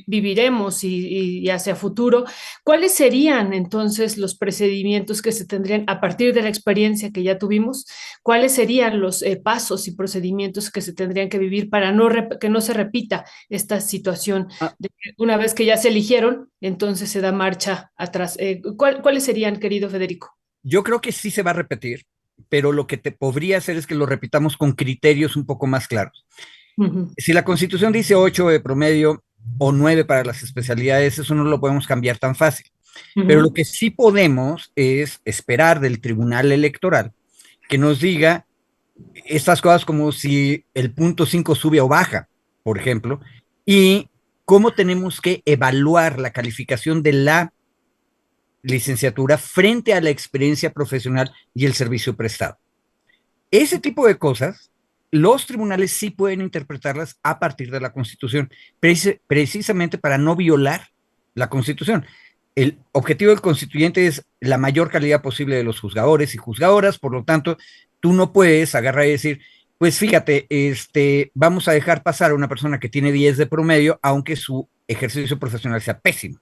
viviremos y hacia futuro. ¿Cuáles serían entonces los procedimientos que se tendrían a partir de la experiencia que ya tuvimos? ¿Cuáles serían los pasos y procedimientos que se tendrían que vivir para que no se repita esta situación de que una vez que ya se eligieron, entonces se da marcha atrás? ¿Cuáles serían, querido Federico? Yo creo que sí se va a repetir, pero lo que te podría hacer es que lo repitamos con criterios un poco más claros. Uh-huh. Si la Constitución dice 8 de promedio o 9 para las especialidades, eso no lo podemos cambiar tan fácil. Uh-huh. Pero lo que sí podemos es esperar del Tribunal Electoral que nos diga estas cosas como si el punto 5 sube o baja, por ejemplo, y cómo tenemos que evaluar la calificación de la licenciatura frente a la experiencia profesional y el servicio prestado. Ese tipo de cosas, los tribunales sí pueden interpretarlas a partir de la Constitución, precisamente para no violar la Constitución. El objetivo del constituyente es la mayor calidad posible de los juzgadores y juzgadoras, por lo tanto, tú no puedes agarrar y decir, Pues fíjate, vamos a dejar pasar a una persona que tiene 10 de promedio, aunque su ejercicio profesional sea pésimo.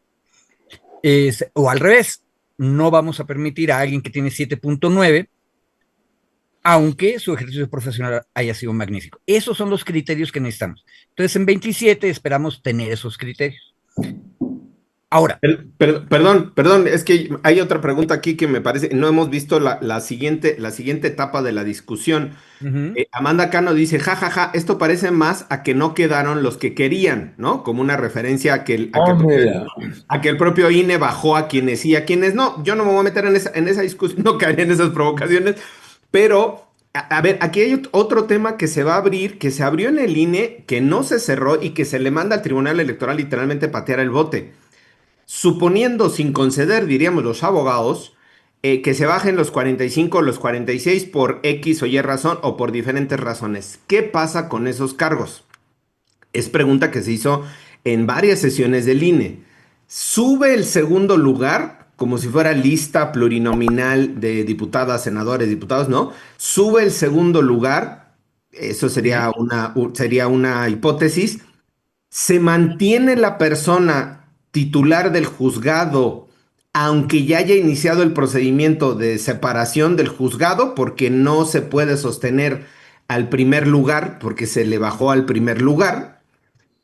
O al revés, no vamos a permitir a alguien que tiene 7.9, aunque su ejercicio profesional haya sido magnífico. Esos son los criterios que necesitamos. Entonces, en 27 esperamos tener esos criterios. Ahora. Perdón, es que hay otra pregunta aquí que me parece, no hemos visto la siguiente etapa de la discusión. Amanda Cano dice, jajaja, esto parece más a que no quedaron los que querían, ¿no? Como una referencia a que el propio INE bajó a quienes sí, a quienes no. Yo no me voy a meter en esa discusión, no caeré en esas provocaciones, pero, a ver, aquí hay otro tema que se va a abrir, que se abrió en el INE, que no se cerró y que se le manda al Tribunal Electoral literalmente patear el bote. Suponiendo sin conceder, diríamos los abogados, que se bajen los 45 o los 46 por X o Y razón o por diferentes razones. ¿Qué pasa con esos cargos? Es pregunta que se hizo en varias sesiones del INE. ¿Sube el segundo lugar como si fuera lista plurinominal de diputadas, senadores, diputados? No. ¿Sube el segundo lugar? Eso sería una hipótesis. ¿Se mantiene la persona titular del juzgado, aunque ya haya iniciado el procedimiento de separación del juzgado, porque no se puede sostener al primer lugar, porque se le bajó al primer lugar?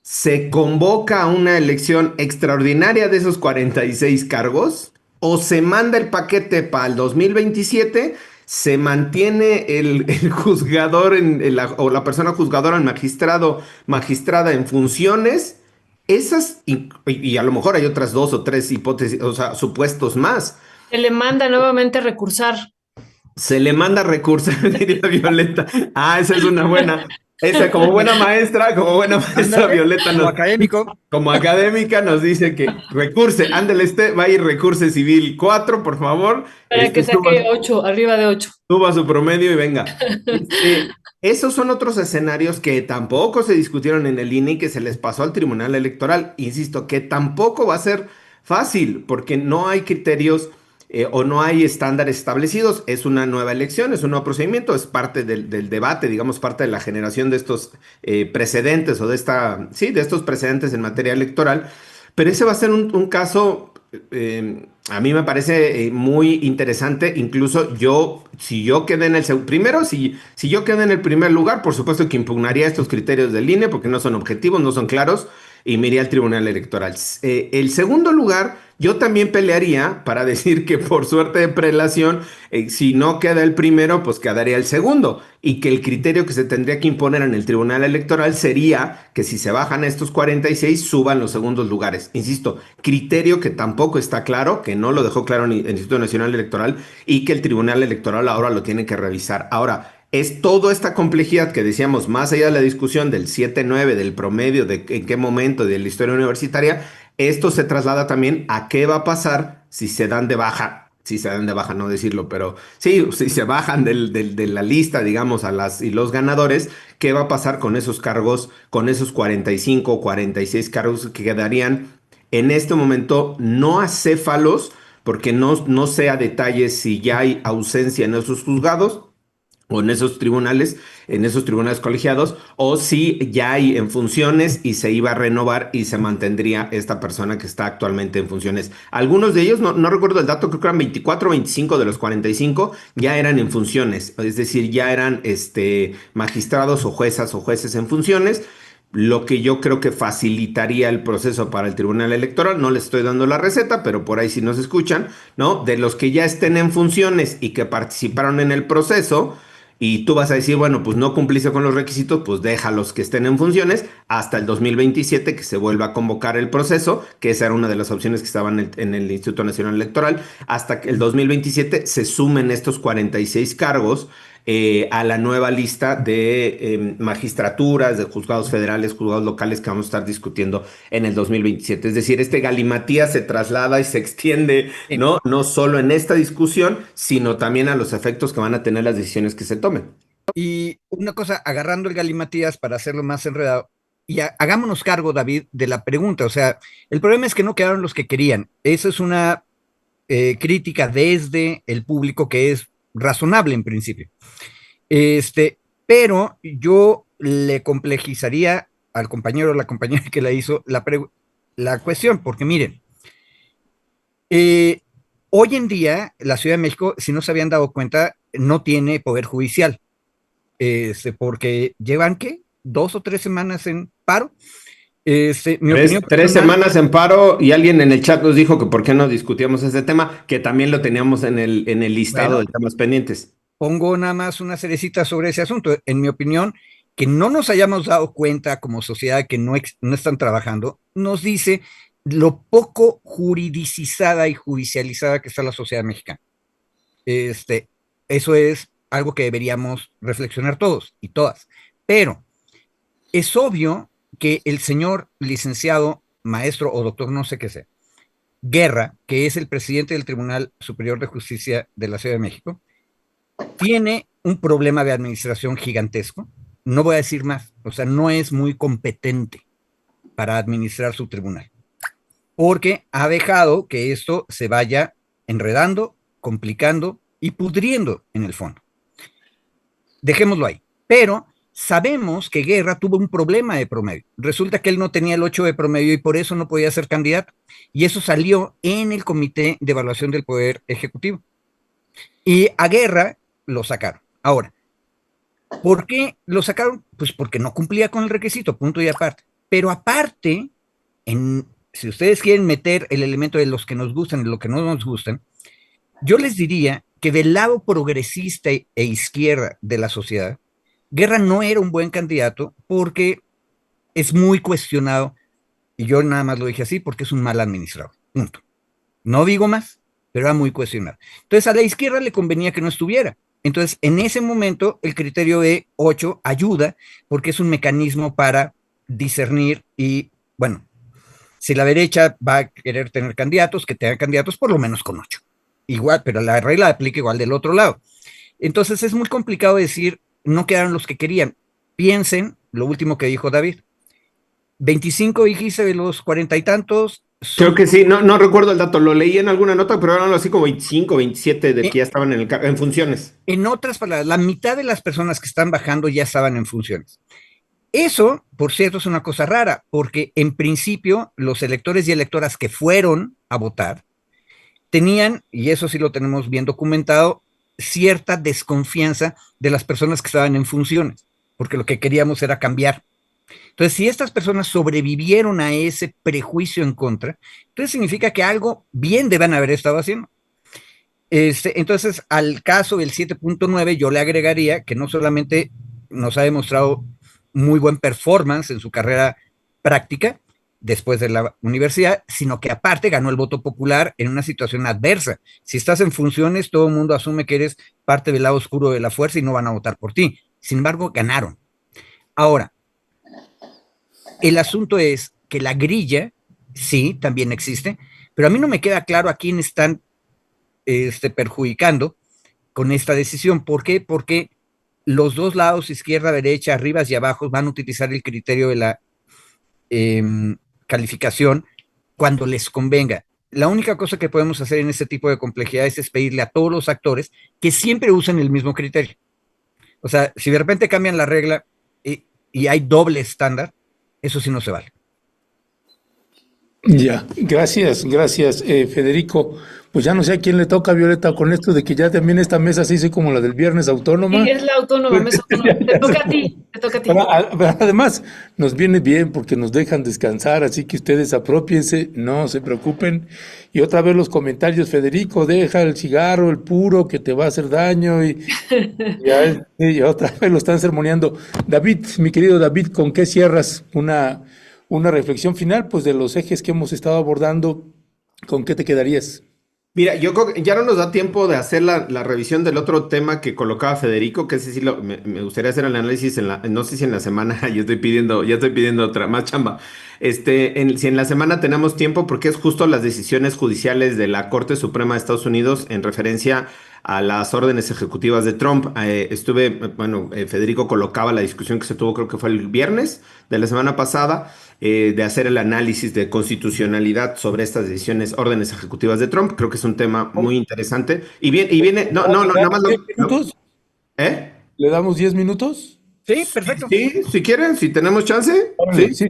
¿Se convoca a una elección extraordinaria de esos 46 cargos? ¿O se manda el paquete para el 2027? ¿Se mantiene el juzgador o la persona juzgadora, el magistrada en funciones? Esas, y a lo mejor hay otras 2 o 3 hipótesis, o sea, supuestos más. Se le manda nuevamente a recursar. Se le manda a recursar, diría Violeta. Ah, esa es una buena. Esa, como buena maestra, Violeta como académica nos dice que recurse, ándale, va a ir recurse civil 4, por favor. Para que saque 8, arriba de 8. Suba su promedio y venga. Esos son otros escenarios que tampoco se discutieron en el INE y que se les pasó al Tribunal Electoral. Insisto, que tampoco va a ser fácil, porque no hay criterios o no hay estándares establecidos. Es una nueva elección, es un nuevo procedimiento, es parte del debate, digamos, parte de la generación de estos precedentes o de estos precedentes en materia electoral. Pero ese va a ser un caso, a mí me parece muy interesante. Incluso si yo quedé en si yo quedé en el primer lugar, por supuesto que impugnaría estos criterios del INE porque no son objetivos, no son claros, y me iría al Tribunal Electoral. El segundo lugar, yo también pelearía para decir que por suerte de prelación, si no queda el primero, pues quedaría el segundo, y que el criterio que se tendría que imponer en el Tribunal Electoral sería que si se bajan estos 46, suban los segundos lugares. Insisto, criterio que tampoco está claro, que no lo dejó claro ni el Instituto Nacional Electoral, y que el Tribunal Electoral ahora lo tiene que revisar. Ahora, es toda esta complejidad que decíamos, más allá de la discusión del 7-9, del promedio, de en qué momento, de la historia universitaria, esto se traslada también a qué va a pasar si se dan de baja, no decirlo, pero sí, si se bajan de la lista, digamos, y los ganadores, qué va a pasar con esos cargos, con esos 45 o 46 cargos que quedarían en este momento no acéfalos, porque no sé a detalle si ya hay ausencia en esos juzgados o en esos tribunales colegiados, o si ya hay en funciones y se iba a renovar y se mantendría esta persona que está actualmente en funciones. Algunos de ellos, no recuerdo el dato, creo que eran 24 o 25 de los 45, ya eran en funciones, es decir, ya eran magistrados o juezas o jueces en funciones, lo que yo creo que facilitaría el proceso para el Tribunal Electoral. No les estoy dando la receta, pero por ahí sí nos escuchan, ¿no? De los que ya estén en funciones y que participaron en el proceso, y tú vas a decir, bueno, pues no cumpliste con los requisitos, pues déjalos que estén en funciones hasta el 2027, que se vuelva a convocar el proceso, que esa era una de las opciones que estaban en el Instituto Nacional Electoral, hasta que el 2027 se sumen estos 46 cargos a la nueva lista de magistraturas, de juzgados federales, juzgados locales que vamos a estar discutiendo en el 2027. Es decir, galimatías se traslada y se extiende, ¿no? No solo en esta discusión, sino también a los efectos que van a tener las decisiones que se tomen. Y una cosa, agarrando el galimatías para hacerlo más enredado, y hagámonos cargo, David, de la pregunta. O sea, el problema es que no quedaron los que querían. Esa es una crítica desde el público que es razonable en principio. pero yo le complejizaría al compañero o la compañera que la hizo la cuestión, porque miren, hoy en día la Ciudad de México, si no se habían dado cuenta, no tiene poder judicial, porque llevan, ¿qué? 2 o 3 semanas en paro. Mi opinión Tres personal, semanas en paro y alguien en el chat nos dijo que por qué no discutíamos ese tema, que también lo teníamos en el listado bueno, de temas pendientes. pongo nada más una cerecita sobre ese asunto. En mi opinión, que no nos hayamos dado cuenta como sociedad que no están trabajando, nos dice lo poco juridicizada y judicializada que está la sociedad mexicana. Eso es algo que deberíamos reflexionar todos y todas. Pero es obvio que el señor licenciado, maestro o doctor, no sé qué sea, Guerra, que es el presidente del Tribunal Superior de Justicia de la Ciudad de México, tiene un problema de administración gigantesco. No voy a decir más, o sea, no es muy competente para administrar su tribunal, porque ha dejado que esto se vaya enredando, complicando y pudriendo en el fondo. Dejémoslo ahí. Pero sabemos que Guerra tuvo un problema de promedio. Resulta que él no tenía el 8 de promedio y por eso no podía ser candidato. Y eso salió en el Comité de Evaluación del Poder Ejecutivo. Y a Guerra lo sacaron. Ahora, ¿por qué lo sacaron? Pues porque no cumplía con el requisito, punto y aparte. Pero aparte, si ustedes quieren meter el elemento de los que nos gustan y lo que no nos gustan, yo les diría que del lado progresista e izquierda de la sociedad, Guerra no era un buen candidato porque es muy cuestionado, y yo nada más lo dije así porque es un mal administrador, punto. No digo más, pero era muy cuestionado. Entonces a la izquierda le convenía que no estuviera. Entonces en ese momento el criterio de 8 ayuda porque es un mecanismo para discernir y, bueno, si la derecha va a querer tener candidatos, que tengan candidatos por lo menos con 8. Igual, pero la regla aplica igual del otro lado. Entonces es muy complicado decir, no quedaron los que querían. Piensen lo último que dijo David. 25 dijiste de los 40 y tantos. Creo que sí, no recuerdo el dato, lo leí en alguna nota, pero eran así como 25, 27 de que ya estaban en funciones. En otras palabras, la mitad de las personas que están bajando ya estaban en funciones. Eso, por cierto, es una cosa rara, porque en principio los electores y electoras que fueron a votar tenían, y eso sí lo tenemos bien documentado, cierta desconfianza de las personas que estaban en funciones, porque lo que queríamos era cambiar. Entonces, si estas personas sobrevivieron a ese prejuicio en contra, entonces significa que algo bien deben haber estado haciendo. Entonces, al caso del 7.9, yo le agregaría que no solamente nos ha demostrado muy buen performance en su carrera práctica después de la universidad, sino que aparte ganó el voto popular en una situación adversa. Si estás en funciones, todo el mundo asume que eres parte del lado oscuro de la fuerza y no van a votar por ti. Sin embargo, ganaron. Ahora, el asunto es que la grilla, sí, también existe, pero a mí no me queda claro a quién están perjudicando con esta decisión. ¿Por qué? Porque los dos lados, izquierda, derecha, arriba y abajo, van a utilizar el criterio de la calificación cuando les convenga. La única cosa que podemos hacer en este tipo de complejidades es pedirle a todos los actores que siempre usen el mismo criterio. O sea, si de repente cambian la regla y hay doble estándar, eso sí no se vale. Ya, gracias, Federico. Pues ya no sé a quién le toca, Violeta, con esto de que ya también esta mesa se hizo como la del viernes autónoma. Sí, es la autónoma, mesa autónoma. Te toca a ti, te toca a ti. Pero además, nos viene bien porque nos dejan descansar, así que ustedes apropiense, no se preocupen. Y otra vez los comentarios, Federico, deja el cigarro, el puro, que te va a hacer daño. Y otra vez lo están sermoneando. David, mi querido David, ¿con qué cierras una reflexión final? Pues de los ejes que hemos estado abordando, ¿con qué te quedarías? Mira, yo creo que ya no nos da tiempo de hacer la revisión del otro tema que colocaba Federico, que ese sí me gustaría hacer el análisis no sé si en la semana, ya estoy pidiendo otra, más chamba. Si en la semana tenemos tiempo, porque es justo las decisiones judiciales de la Corte Suprema de Estados Unidos en referencia a las órdenes ejecutivas de Trump. Federico colocaba la discusión que se tuvo, creo que fue el viernes de la semana pasada, de hacer el análisis de constitucionalidad sobre estas decisiones, órdenes ejecutivas de Trump. Creo que es un tema muy interesante. Y viene, nada más. ¿10 minutos? ¿Eh? ¿Le damos 10 minutos? Sí, perfecto. Sí, si quieren, si tenemos chance. Órale, Sí.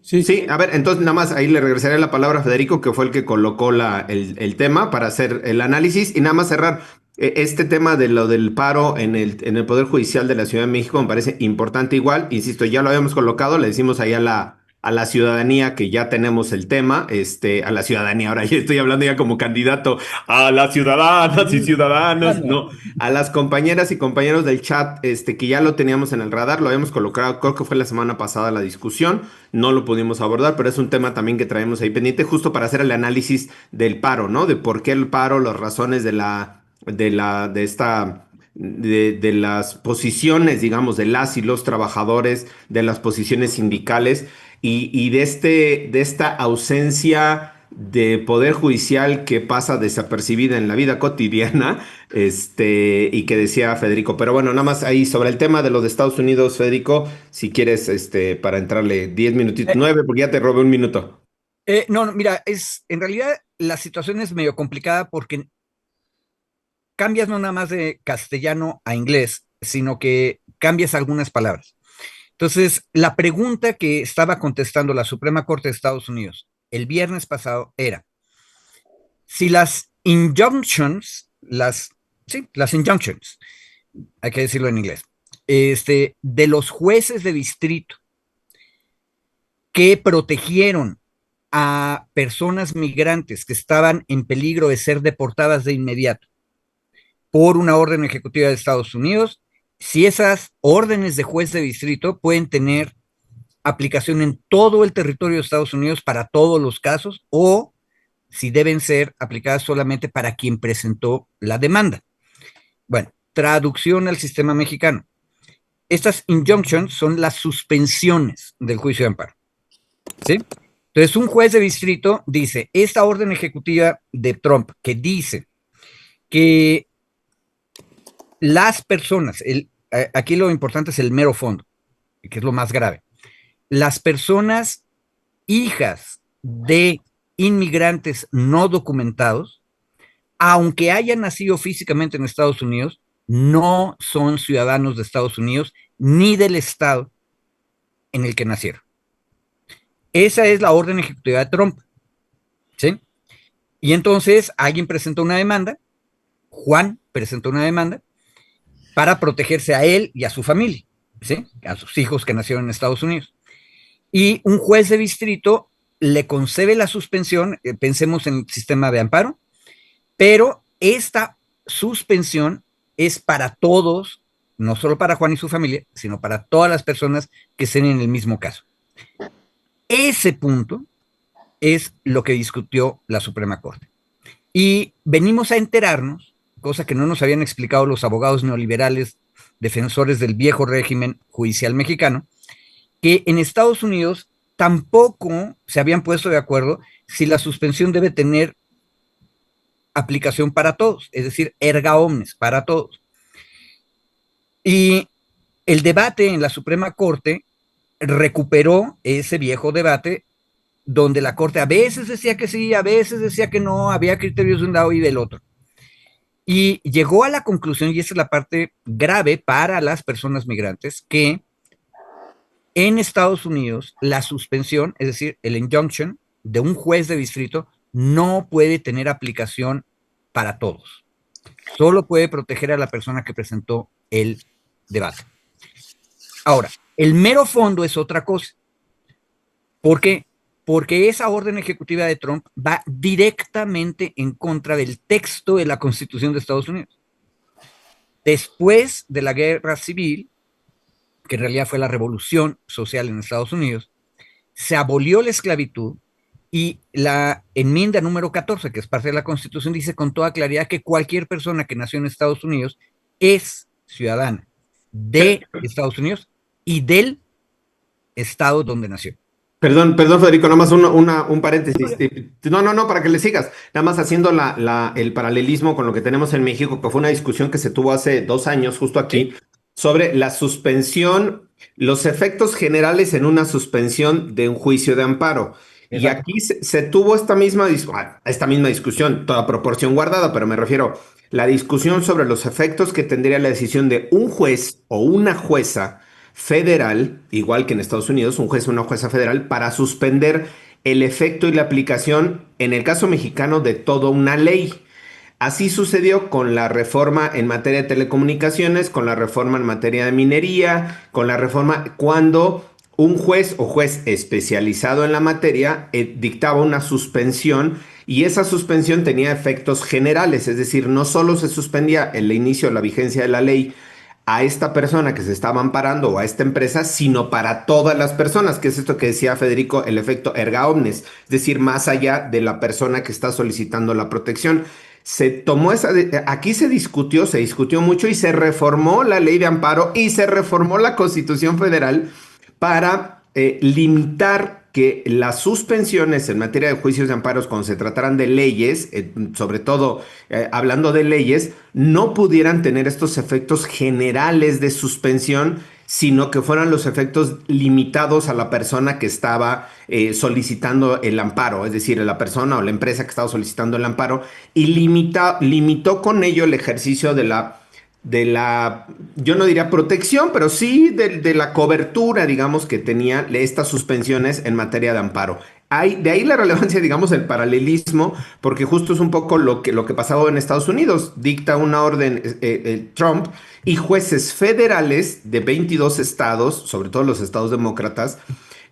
sí. Sí, a ver, entonces nada más ahí le regresaré la palabra a Federico, que fue el que colocó el tema para hacer el análisis y nada más cerrar. Este tema de lo del paro en el Poder Judicial de la Ciudad de México me parece importante igual, insisto, ya lo habíamos colocado, le decimos ahí a la ciudadanía que ya tenemos el tema, a la ciudadanía, ahora ya estoy hablando ya como candidato a las ciudadanas y ciudadanos, no, a las compañeras y compañeros del chat, que ya lo teníamos en el radar, lo habíamos colocado, creo que fue la semana pasada la discusión, no lo pudimos abordar, pero es un tema también que traemos ahí pendiente, justo para hacer el análisis del paro, ¿no? De por qué el paro, las razones de las posiciones, digamos, de las y los trabajadores, de las posiciones sindicales y de esta ausencia de poder judicial que pasa desapercibida en la vida cotidiana, y que decía Federico. Pero bueno, nada más ahí sobre el tema de los de Estados Unidos, Federico, si quieres, para entrarle 10 minutitos, 9, porque ya te robé un minuto. No, mira, en realidad la situación es medio complicada porque cambias no nada más de castellano a inglés, sino que cambias algunas palabras. Entonces, la pregunta que estaba contestando la Suprema Corte de Estados Unidos el viernes pasado era si las injunctions, las injunctions, hay que decirlo en inglés, de los jueces de distrito que protegieron a personas migrantes que estaban en peligro de ser deportadas de inmediato por una orden ejecutiva de Estados Unidos, si esas órdenes de juez de distrito pueden tener aplicación en todo el territorio de Estados Unidos para todos los casos o si deben ser aplicadas solamente para quien presentó la demanda. Bueno, traducción al sistema mexicano. Estas injunctions son las suspensiones del juicio de amparo. ¿Sí? Entonces, un juez de distrito dice, esta orden ejecutiva de Trump que dice que las personas, aquí lo importante es el mero fondo, que es lo más grave. Las personas hijas de inmigrantes no documentados, aunque hayan nacido físicamente en Estados Unidos, no son ciudadanos de Estados Unidos ni del estado en el que nacieron. Esa es la orden ejecutiva de Trump. ¿Sí? Y entonces alguien presentó una demanda, Juan presentó una demanda para protegerse a él y a su familia, ¿sí? A sus hijos que nacieron en Estados Unidos. Y un juez de distrito le concede la suspensión, pensemos en el sistema de amparo, pero esta suspensión es para todos, no solo para Juan y su familia, sino para todas las personas que estén en el mismo caso. Ese punto es lo que discutió la Suprema Corte. Y venimos a enterarnos, cosa que no nos habían explicado los abogados neoliberales defensores del viejo régimen judicial mexicano, que en Estados Unidos tampoco se habían puesto de acuerdo si la suspensión debe tener aplicación para todos, es decir, erga omnes, para todos. Y el debate en la Suprema Corte recuperó ese viejo debate donde la Corte a veces decía que sí, a veces decía que no, había criterios de un lado y del otro. Y llegó a la conclusión, y esa es la parte grave para las personas migrantes, que en Estados Unidos la suspensión, es decir, el injunction de un juez de distrito, no puede tener aplicación para todos. Solo puede proteger a la persona que presentó el debate. Ahora, el mero fondo es otra cosa. ¿Por qué? Porque esa orden ejecutiva de Trump va directamente en contra del texto de la Constitución de Estados Unidos. Después de la Guerra Civil, que en realidad fue la revolución social en Estados Unidos, se abolió la esclavitud y la enmienda número 14, que es parte de la Constitución, dice con toda claridad que cualquier persona que nació en Estados Unidos es ciudadana de Estados Unidos y del estado donde nació. Perdón, Federico, nada más un paréntesis. No, para que le sigas. Nada más haciendo el paralelismo con lo que tenemos en México, que fue una discusión que se tuvo hace 2 años, justo aquí, sobre la suspensión, los efectos generales en una suspensión de un juicio de amparo. Exacto. Y aquí se tuvo esta misma discusión, toda proporción guardada, pero me refiero la discusión sobre los efectos que tendría la decisión de un juez o una jueza federal, igual que en Estados Unidos, un juez o una jueza federal, para suspender el efecto y la aplicación, en el caso mexicano, de toda una ley. Así sucedió con la reforma en materia de telecomunicaciones, con la reforma en materia de minería, con la reforma cuando un juez o juez especializado en la materia dictaba una suspensión, y esa suspensión tenía efectos generales, es decir, no solo se suspendía el inicio de la vigencia de la ley a esta persona que se estaba amparando o a esta empresa, sino para todas las personas, que es esto que decía Federico, el efecto erga omnes, es decir, más allá de la persona que está solicitando la protección. Se tomó aquí se discutió mucho, y se reformó la ley de amparo y se reformó la Constitución Federal para limitar que las suspensiones en materia de juicios de amparos, cuando se trataran de leyes, sobre todo hablando de leyes, no pudieran tener estos efectos generales de suspensión, sino que fueran los efectos limitados a la persona que estaba solicitando el amparo, es decir, la persona o la empresa que estaba solicitando el amparo, y limitó con ello el ejercicio de la, yo no diría protección, pero sí de la cobertura, digamos, que tenía estas suspensiones en materia de amparo. De ahí la relevancia, digamos, el paralelismo, porque justo es un poco lo que pasaba en Estados Unidos. Dicta una orden Trump, y jueces federales de 22 estados, sobre todo los estados demócratas,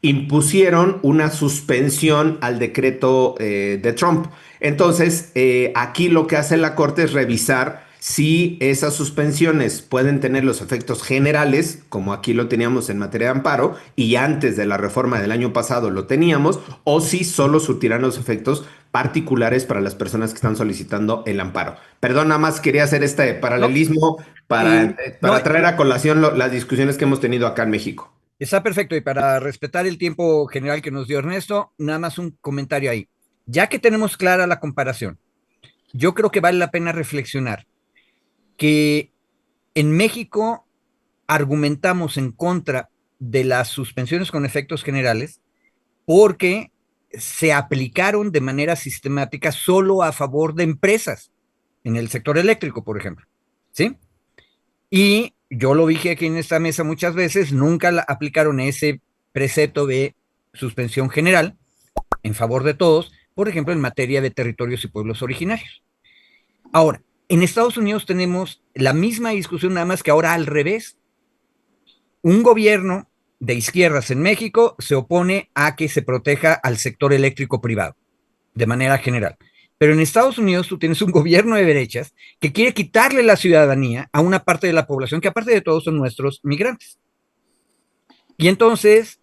impusieron una suspensión al decreto de Trump. Entonces, aquí lo que hace la Corte es revisar si esas suspensiones pueden tener los efectos generales, como aquí lo teníamos en materia de amparo, y antes de la reforma del año pasado lo teníamos, o si solo surtirán los efectos particulares para las personas que están solicitando el amparo. Perdón, nada más quería hacer este paralelismo para traer a colación las discusiones que hemos tenido acá en México. Está perfecto, y para respetar el tiempo general que nos dio Ernesto, nada más un comentario ahí. Ya que tenemos clara la comparación, yo creo que vale la pena reflexionar que en México argumentamos en contra de las suspensiones con efectos generales porque se aplicaron de manera sistemática solo a favor de empresas, en el sector eléctrico, por ejemplo, ¿sí? Y yo lo dije aquí en esta mesa muchas veces, nunca aplicaron ese precepto de suspensión general en favor de todos, por ejemplo, en materia de territorios y pueblos originarios. Ahora, en Estados Unidos tenemos la misma discusión, nada más que ahora al revés. Un gobierno de izquierdas en México se opone a que se proteja al sector eléctrico privado, de manera general. Pero en Estados Unidos tú tienes un gobierno de derechas que quiere quitarle la ciudadanía a una parte de la población que, aparte de todo, son nuestros migrantes. Y entonces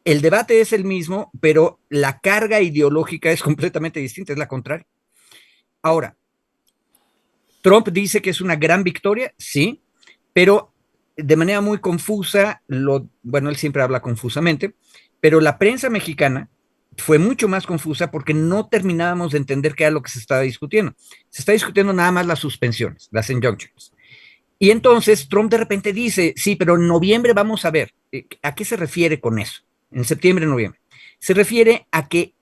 el debate es el mismo, pero la carga ideológica es completamente distinta, es la contraria. Ahora, Trump dice que es una gran victoria, sí, pero de manera muy confusa, bueno, él siempre habla confusamente, pero la prensa mexicana fue mucho más confusa porque no terminábamos de entender qué era lo que se estaba discutiendo. Se está discutiendo nada más las suspensiones, las injunctions. Y entonces Trump de repente dice, sí, pero en noviembre vamos a ver. ¿A qué se refiere con eso? En septiembre, noviembre. Se refiere a que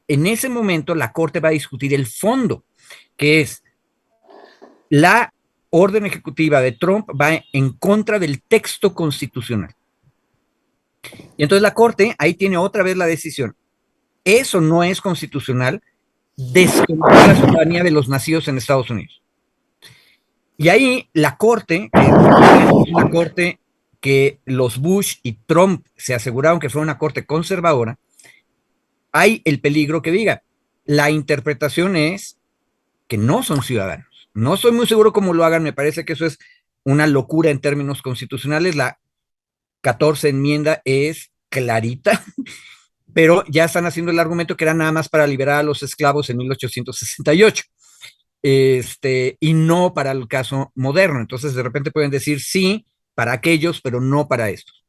en ese momento la Corte va a discutir el fondo, que es la orden ejecutiva de Trump va en contra del texto constitucional. Y entonces la Corte ahí tiene otra vez la decisión. Eso no es constitucional, desconocer la ciudadanía de los nacidos en Estados Unidos. Y ahí la Corte, que es una Corte que los Bush y Trump se aseguraron que fue una Corte conservadora, hay el peligro que diga, la interpretación es que no son ciudadanos. No estoy muy seguro cómo lo hagan, me parece que eso es una locura en términos constitucionales. La 14 enmienda es clarita, pero ya están haciendo el argumento que era nada más para liberar a los esclavos en 1868, y no para el caso moderno. Entonces de repente pueden decir sí para aquellos, pero no para estos.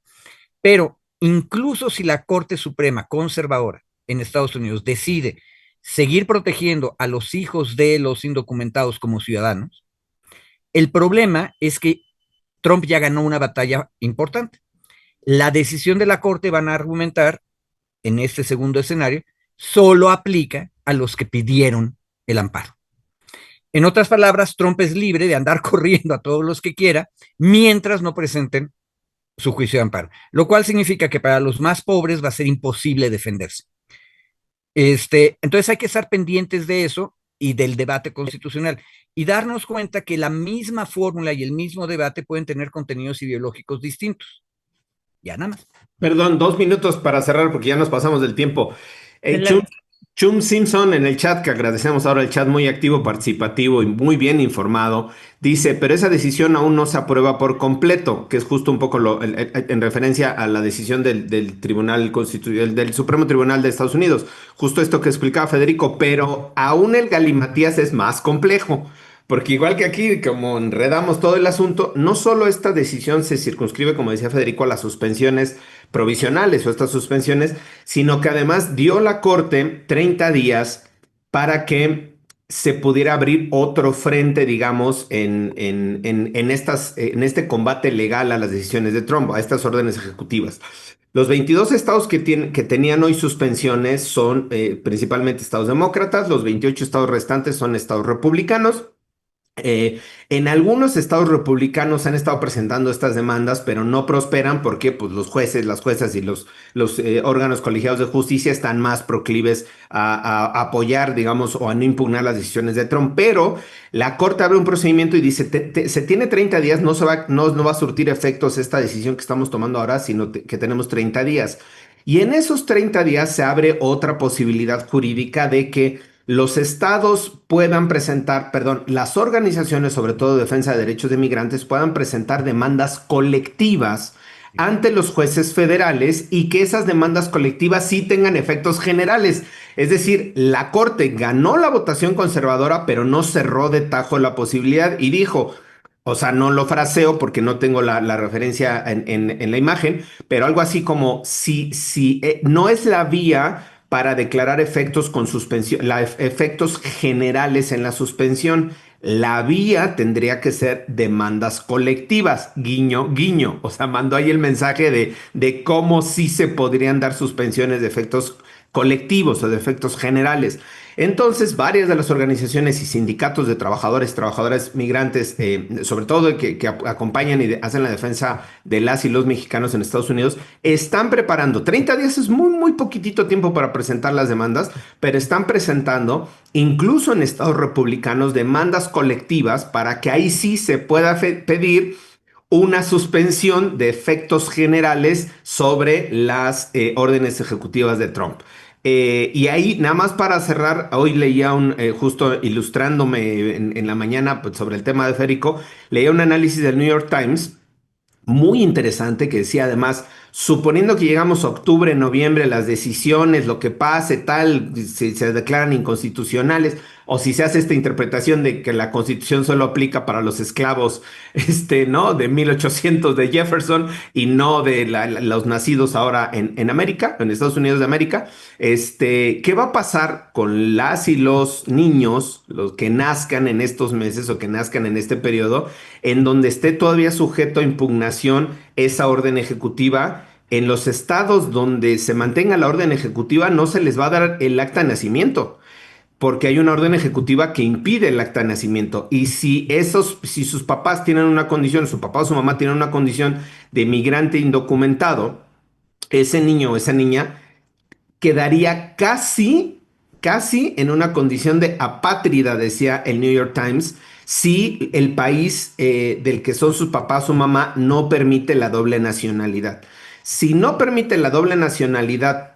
Pero incluso si la Corte Suprema conservadora en Estados Unidos decide seguir protegiendo a los hijos de los indocumentados como ciudadanos, el problema es que Trump ya ganó una batalla importante. La decisión de la Corte, van a argumentar en este segundo escenario, solo aplica a los que pidieron el amparo. En otras palabras, Trump es libre de andar corriendo a todos los que quiera mientras no presenten su juicio de amparo, lo cual significa que para los más pobres va a ser imposible defenderse. Entonces hay que estar pendientes de eso y del debate constitucional y darnos cuenta que la misma fórmula y el mismo debate pueden tener contenidos ideológicos distintos. Ya nada más. Perdón, 2 minutos para cerrar porque ya nos pasamos del tiempo. Chum, Adelante. Chum Simpson en el chat, que agradecemos ahora el chat muy activo, participativo y muy bien informado, dice, pero esa decisión aún no se aprueba por completo, que es justo un poco en referencia a la decisión del Tribunal Constitucional, del Supremo Tribunal de Estados Unidos. Justo esto que explicaba Federico, pero aún el galimatías es más complejo. Porque igual que aquí, como enredamos todo el asunto, no solo esta decisión se circunscribe, como decía Federico, a las suspensiones provisionales o estas suspensiones, sino que además dio la Corte 30 días para que se pudiera abrir otro frente, digamos, en este combate legal a las decisiones de Trump, a estas órdenes ejecutivas. Los 22 estados que tenían hoy suspensiones son principalmente estados demócratas, los 28 estados restantes son estados republicanos. En algunos estados republicanos han estado presentando estas demandas, pero no prosperan porque pues, los jueces, las juezas y los órganos colegiados de justicia están más proclives a apoyar, digamos, o a no impugnar las decisiones de Trump. Pero la Corte abre un procedimiento y dice, se tiene 30 días, no va a surtir efectos esta decisión que estamos tomando ahora, sino que tenemos 30 días. Y en esos 30 días se abre otra posibilidad jurídica de que los estados puedan presentar, perdón, las organizaciones, sobre todo de defensa de derechos de migrantes, puedan presentar demandas colectivas ante los jueces federales y que esas demandas colectivas sí tengan efectos generales. Es decir, la Corte ganó la votación conservadora, pero no cerró de tajo la posibilidad y dijo, o sea, no lo fraseo porque no tengo la referencia en la imagen, pero algo así como si no es la vía para declarar efectos con suspensión, efectos generales en la suspensión. La vía tendría que ser demandas colectivas, guiño, guiño. O sea, mandó ahí el mensaje de cómo sí se podrían dar suspensiones de efectos colectivos o de efectos generales. Entonces, varias de las organizaciones y sindicatos de trabajadores, trabajadoras migrantes, sobre todo que acompañan y hacen la defensa de las y los mexicanos en Estados Unidos, están preparando. 30 días es muy, muy poquitito tiempo para presentar las demandas, pero están presentando, incluso en estados republicanos, demandas colectivas para que ahí sí se pueda pedir una suspensión de efectos generales sobre las órdenes ejecutivas de Trump. Y ahí, nada más para cerrar, hoy leía justo ilustrándome en la mañana pues, sobre el tema de Férico, leía un análisis del New York Times muy interesante que decía además, suponiendo que llegamos a octubre, noviembre, las decisiones, lo que pase, tal, si se declaran inconstitucionales, o si se hace esta interpretación de que la Constitución solo aplica para los esclavos, ¿no? De 1800 de Jefferson y no de los nacidos ahora en América, en Estados Unidos de América, ¿qué va a pasar con las y los niños, los que nazcan en estos meses o que nazcan en este periodo, en donde esté todavía sujeto a impugnación esa orden ejecutiva? En los estados donde se mantenga la orden ejecutiva no se les va a dar el acta de nacimiento, porque hay una orden ejecutiva que impide el acta de nacimiento. Y si sus papás tienen una condición, su papá o su mamá tienen una condición de migrante indocumentado, ese niño o esa niña quedaría casi en una condición de apátrida, decía el New York Times, si el país del que son sus papás o mamá no permite la doble nacionalidad. Si no permite la doble nacionalidad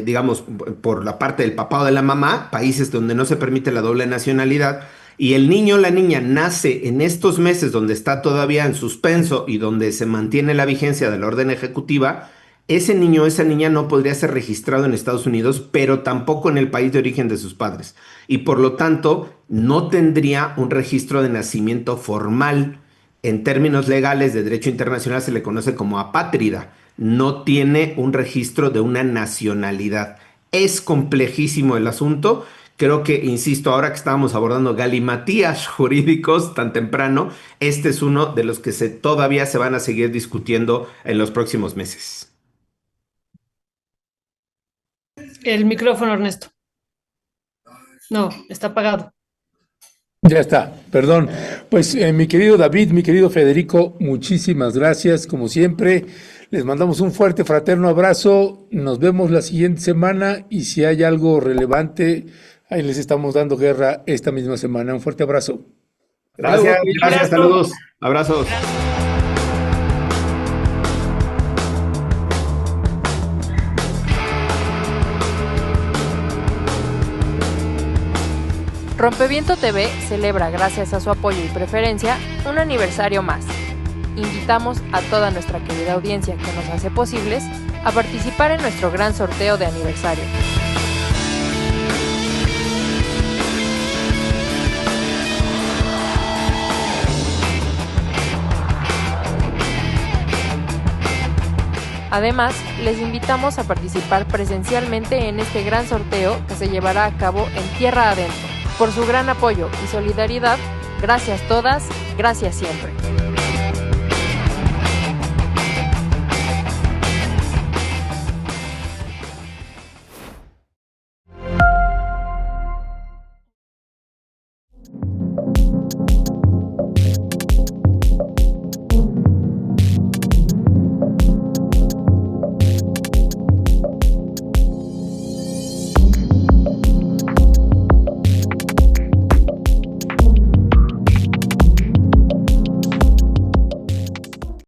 digamos, por la parte del papá o de la mamá, países donde no se permite la doble nacionalidad, y el niño o la niña nace en estos meses donde está todavía en suspenso y donde se mantiene la vigencia de la orden ejecutiva, ese niño o esa niña no podría ser registrado en Estados Unidos, pero tampoco en el país de origen de sus padres. Y por lo tanto, no tendría un registro de nacimiento formal. En términos legales de derecho internacional se le conoce como apátrida. No tiene un registro de una nacionalidad. Es complejísimo el asunto. Creo que, insisto, ahora que estábamos abordando galimatías jurídicos tan temprano, este es uno de los que todavía se van a seguir discutiendo en los próximos meses. El micrófono, Ernesto. No, está apagado. Ya está, perdón. Pues mi querido David, mi querido Federico, muchísimas gracias, como siempre. Les mandamos un fuerte, fraterno abrazo. Nos vemos la siguiente semana y si hay algo relevante, ahí les estamos dando guerra esta misma semana. Un fuerte abrazo. Gracias, gracias, saludos, abrazos. Rompeviento TV celebra, gracias a su apoyo y preferencia, un aniversario más. Invitamos a toda nuestra querida audiencia que nos hace posibles a participar en nuestro gran sorteo de aniversario. Además, les invitamos a participar presencialmente en este gran sorteo que se llevará a cabo en Tierra Adentro. Por su gran apoyo y solidaridad, gracias todas, gracias siempre.